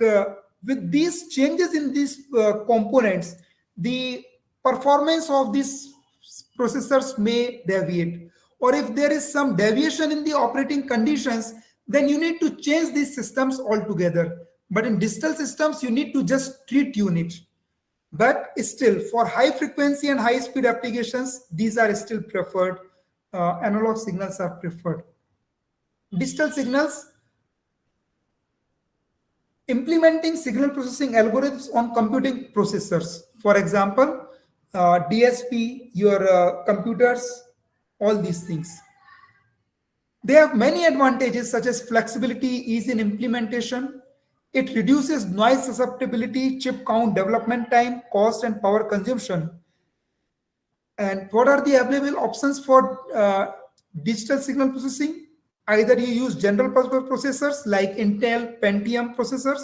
with these changes in these components, the performance of these processors may deviate. Or if there is some deviation in the operating conditions, then you need to change these systems altogether. But in digital systems, you need to just retune it. But still, for high frequency and high speed applications, these are still preferred. Analog signals are preferred. Digital signals, implementing signal processing algorithms on computing processors. For example, DSP, your computers, all these things. They have many advantages such as flexibility, ease in implementation. It reduces noise susceptibility, chip count, development time, cost, and power consumption. And what are the available options for digital signal processing? Either you use general purpose processors like Intel Pentium processors,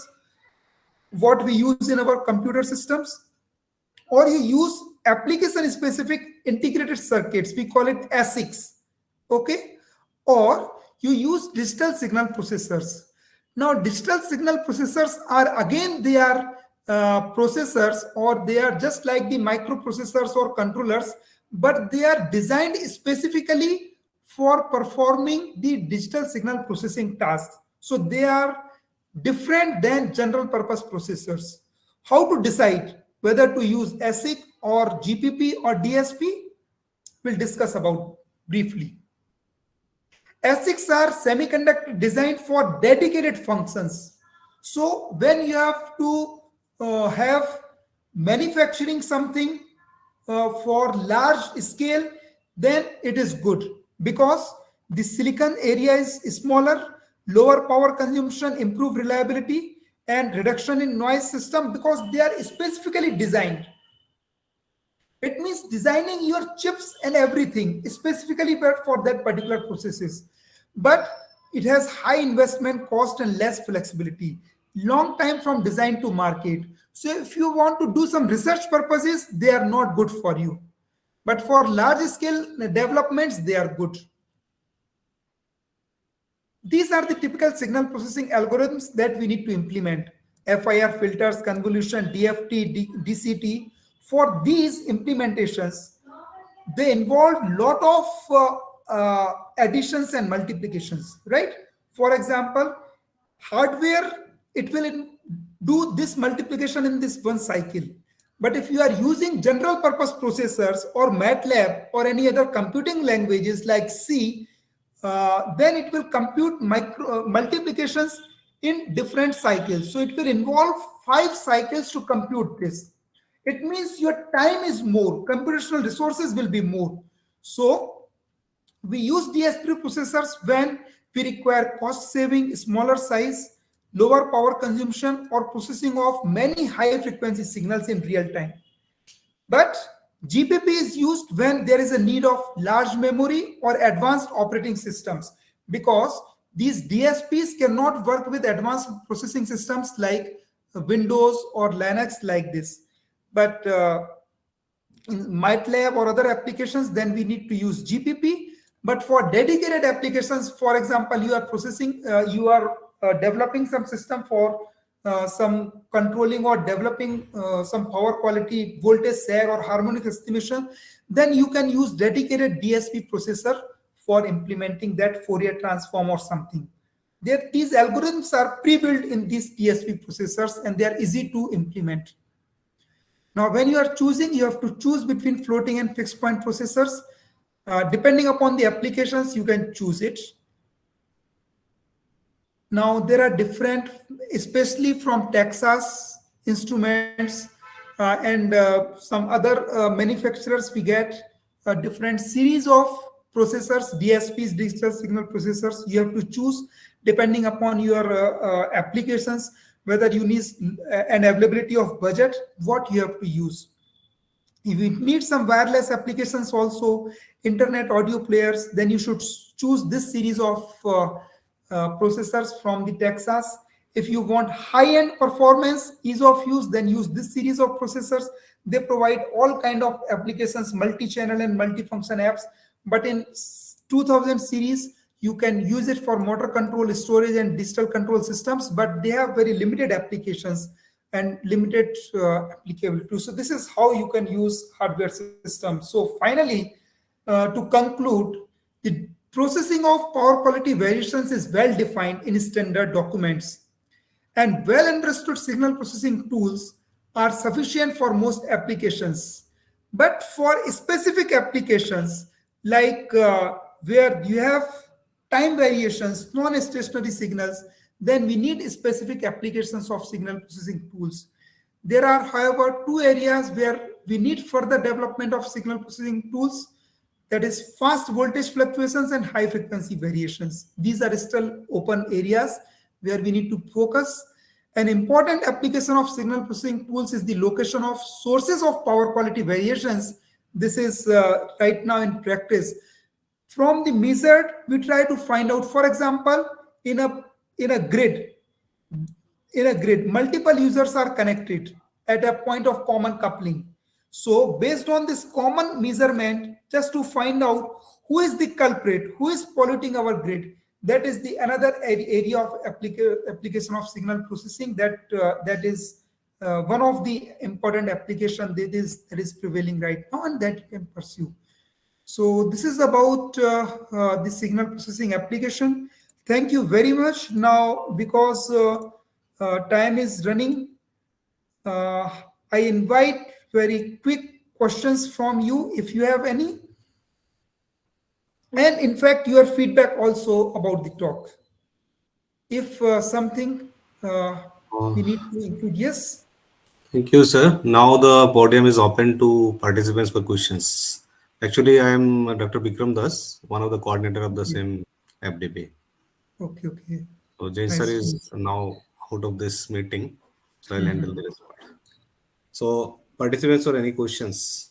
what we use in our computer systems, or you use application specific integrated circuits, we call it ASICs, okay? Or you use digital signal processors. Now digital signal processors are again, they are processors, or they are just like the microprocessors or controllers, but they are designed specifically for performing the digital signal processing tasks. So they are different than general purpose processors. How to decide whether to use ASIC or GPP or DSP? We'll discuss about briefly. ASICs are semiconductor designed for dedicated functions. So when you have to have manufacturing something for large scale, then it is good because the silicon area is smaller, lower power consumption, improved reliability, and reduction in noise system because they are specifically designed. It means designing your chips and everything specifically for that particular processes. But it has high investment cost and less flexibility. Long time from design to market. So if you want to do some research purposes, they are not good for you. But for large scale developments, they are good. These are the typical signal processing algorithms that we need to implement. FIR filters, convolution, DFT, DCT. For these implementations, they involve lot of additions and multiplications, right? For example, hardware, it will do this multiplication in this one cycle. But if you are using general purpose processors or MATLAB or any other computing languages like C, then it will compute multiplications in different cycles. So it will involve 5 cycles to compute this. It means your time is more, computational resources will be more. So we use DSP processors when we require cost saving, smaller size, lower power consumption, or processing of many high frequency signals in real time. But GPP is used when there is a need of large memory or advanced operating systems, because these DSPs cannot work with advanced processing systems like Windows or Linux like this. But in MATLAB or other applications, then we need to use GPP. But for dedicated applications, for example, you are processing, developing some system for some controlling or developing some power quality, voltage sag or harmonic estimation, then you can use dedicated DSP processor for implementing that Fourier transform or something. These algorithms are pre-built in these DSP processors and they are easy to implement. Now, when you are choosing, you have to choose between floating and fixed point processors. Depending upon the applications, you can choose it. Now, there are different, especially from Texas Instruments and some other manufacturers, we get a different series of processors, DSPs, digital signal processors. You have to choose depending upon your applications, whether you need an availability of budget, what you have to use. If you need some wireless applications also, internet audio players, then you should choose this series of processors from the Texas. If you want high-end performance, ease of use, then use this series of processors. They provide all kind of applications, multi-channel and multifunction apps. But in 2000 series, you can use it for motor control, storage, and digital control systems, but they have very limited applications and limited applicability. So this is how you can use hardware systems. So finally, to conclude, the processing of power quality variations is well defined in standard documents, and well understood signal processing tools are sufficient for most applications. But for specific applications, like where you have time variations, non-stationary signals, then we need specific applications of signal processing tools. There are, however, 2 areas where we need further development of signal processing tools, that is fast voltage fluctuations and high frequency variations. These are still open areas where we need to focus. An important application of signal processing tools is the location of sources of power quality variations. This is right now in practice. From the measured, we try to find out, for example, in a grid, multiple users are connected at a point of common coupling. So based on this common measurement, just to find out who is the culprit, who is polluting our grid, that is the another area of application of signal processing that is one of the important application that is prevailing right now and that you can pursue. So this is about the signal processing application. Thank you very much. Now, because time is running, I invite very quick questions from you if you have any. And in fact, your feedback also about the talk. If something we need to include, yes. Thank you, sir. Now the podium is open to participants for questions. Actually, I am Dr. Bikram Das, one of the coordinator of the same FDB. Okay. So Jain sir Nice. is now out of this meeting, so I'll handle the rest part. So, participants or any questions?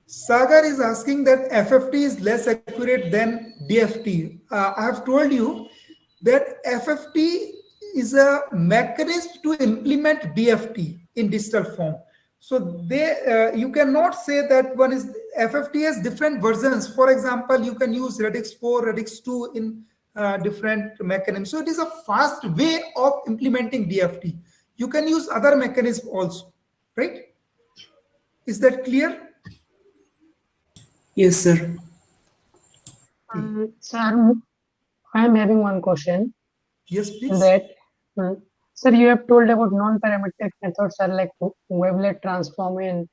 Sagar is asking that FFT is less accurate than DFT. I have told you that FFT is a mechanism to implement DFT in digital form. So you cannot say that one is FFT has different versions. For example, you can use Radix 4, Radix 2 in different mechanisms. So it is a fast way of implementing DFT. You can use other mechanisms also, right? Is that clear? Yes, sir. Sir, I am having one question Yes, please. that, sir, you have told about non-parametric methods are like wavelet transform in,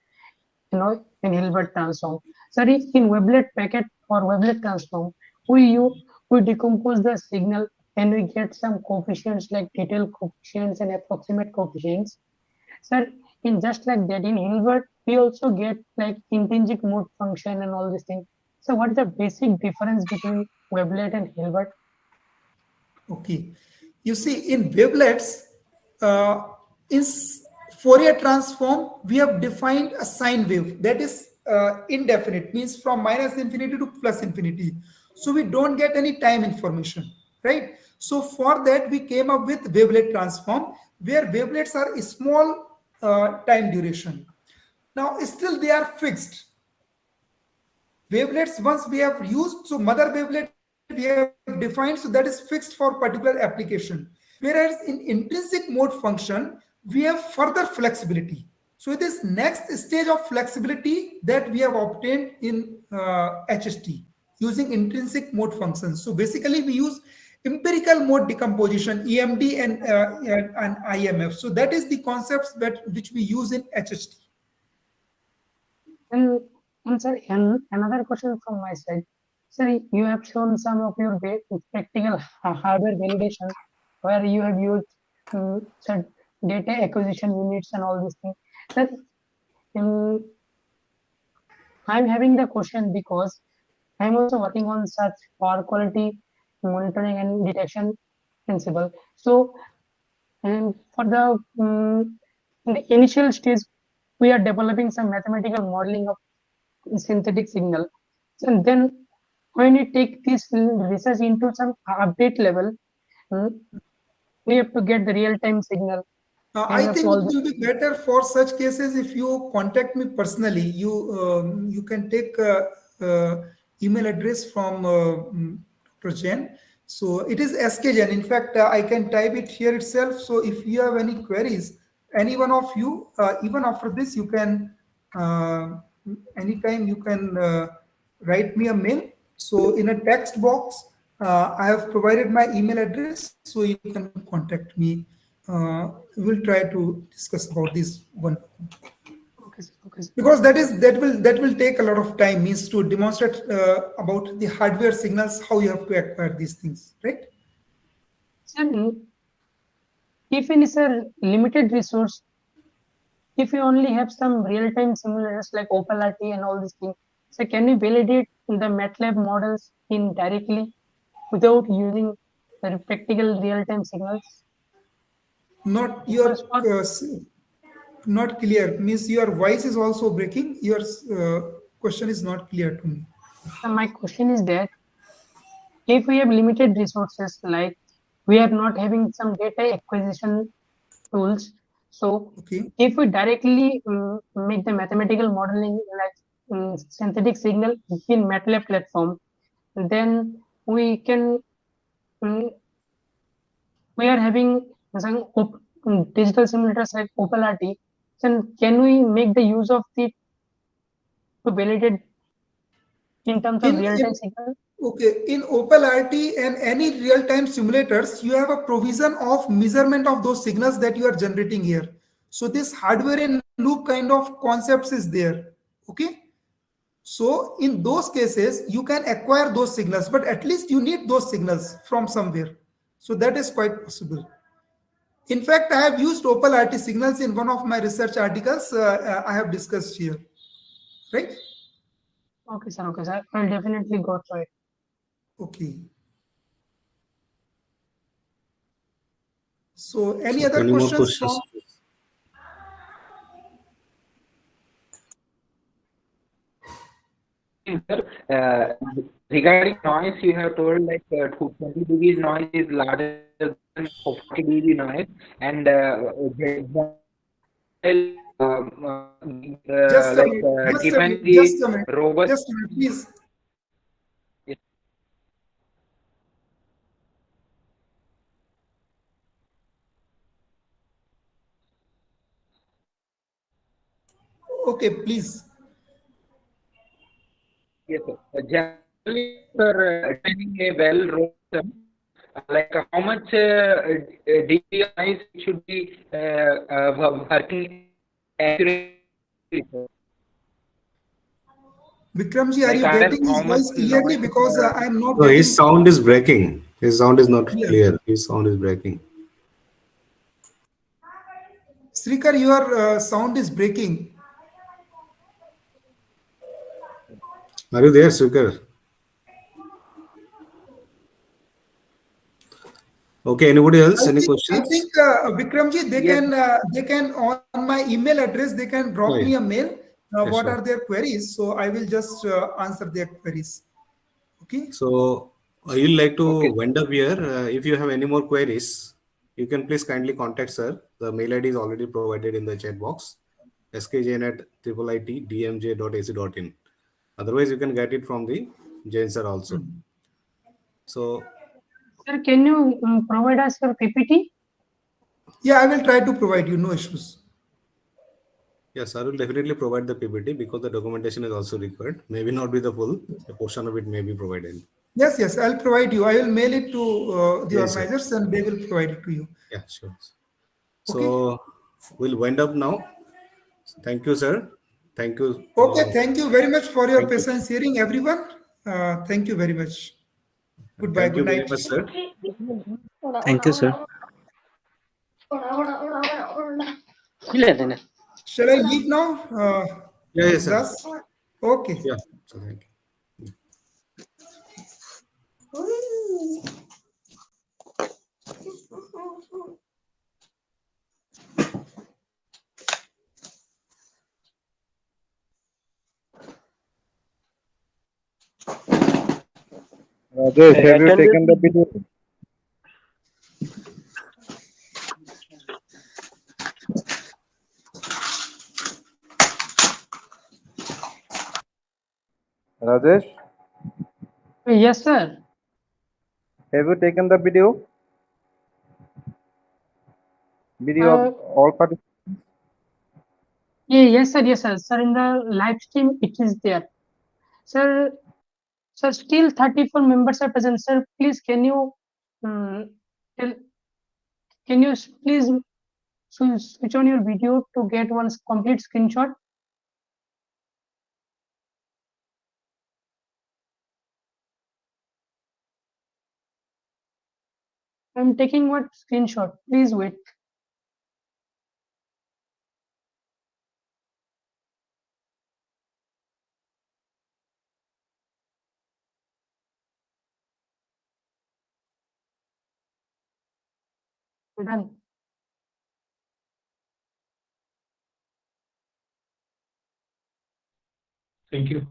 in Hilbert transform. Sir, if in wavelet packet or wavelet transform, we decompose the signal and we get some coefficients like detailed coefficients and approximate coefficients. Sir, in just like that, in Hilbert, we also get like intrinsic mode function and all these things. So what is the basic difference between wavelet and Hilbert? Okay. You see, in wavelets, in Fourier transform, we have defined a sine wave that is indefinite, means from minus infinity to plus infinity. So we don't get any time information, right? So for that, we came up with wavelet transform, where wavelets are a small time duration. Now, still they are fixed. Wavelets, once we have used, so mother wavelet we have defined, so that is fixed for particular application. Whereas in intrinsic mode function, we have further flexibility. So it is next stage of flexibility that we have obtained in HST using intrinsic mode functions. So basically we use empirical mode decomposition, EMD and IMF. So that is the concepts which we use in HST. And sir, and another question from my side. Sir, you have shown some of your practical hardware validation where you have used sir, data acquisition units and all these things. Sir, I'm having the question because I'm also working on such power quality monitoring and detection principle. So, and for in the initial stage, we are developing some mathematical modeling of synthetic signal. And then when we take this research into some update level, we have to get the real-time signal. I think it will be better for such cases if you contact me personally. You can take email address from Dr. Jain. So it is SK Jain. In fact, I can type it here itself. So if you have any queries, any one of you, even after this, you can anytime you can write me a mail. So in a text box, I have provided my email address, so you can contact me. We will try to discuss about this one. Okay, okay. Because that will take a lot of time, means to demonstrate about the hardware signals, how you have to acquire these things, right? So, if it is a limited resource, if you only have some real-time simulators like OpenRT and all these things, so can you validate the MATLAB models in directly without using the practical real-time signals? Not your not clear, means your voice is also breaking. Your question is not clear to me. So my question is that if we have limited resources, like we are not having some data acquisition tools, so Okay. if we directly make the mathematical modeling like synthetic signal in MATLAB platform, then we can we are having some digital simulators like OpenRT. Then can we make the use of the to validate in terms of real-time signal? Okay, in OpenRT and any real-time simulators, you have a provision of measurement of those signals that you are generating here. So this hardware in loop kind of concepts is there. Okay. So in those cases, you can acquire those signals, but at least you need those signals from somewhere. So that is quite possible. In fact, I have used OpenRT signals in one of my research articles I have discussed here. Right? Okay, sir. I'll definitely go through it. Okay. So any So other any more questions from? questions? Sir, regarding noise, you have told like 20 dBs noise is larger than 40 dB noise, and Just a like minute, just a define minute, the just a minute, robust. just a minute, please. Yes. Okay, please. Yes, sir. Generally, for defining a well-rolled system, like how much dB noise should be working accurately, sir? Vikramji, are Like you under getting how his much voice clearly? noise? Because I am not No, his getting sound is breaking. His sound is not clear. clear. His sound is breaking. Srikar, your sound is breaking. Are you there, Sukar? Okay, anybody else? Any I questions? think Vikramji, Yes, they can on my email address they can drop Oh, me yeah. a mail. Yeah, What sure. are their queries? So I will just answer their queries. Okay. So you'll like to okay. wind up here. If you have any more queries, you can please kindly contact sir. The mail ID is already provided in the chat box. skjain@iitdmj.ac.in. Otherwise, you can get it from the Jain sir also. So Sir, can you provide us your PPT? Yeah, I will try to provide you. No issues. yes, I will definitely provide the PPT because the documentation is also required. Maybe not be the full. A portion of it may be provided. Yes, yes, I'll provide you. I will mail it to the Yes, sir. organizers and they will provide it to you. Yeah, sure. Okay. So we'll wind up now. Thank you, sir. Thank you. Okay. Thank you very much for your Thank you. patience hearing, everyone. Thank you very much. Goodbye. Thank you Good very night. much, sir. Thank you, sir. Shall I leave now, Yeah, yes, sir. Das? Okay. Yeah. So thank you. Rajesh, have you taken the video? Rajesh, Yes, sir. have you taken the video? Video of Uh, all participants? yes, sir. Yes, sir. Sir, in the live stream, it is there. Sir, sir, still 34 members are present. Sir, please, um, tell, can you please switch on your video to get one complete screenshot? I'm taking one screenshot. Please wait. Done. Thank you.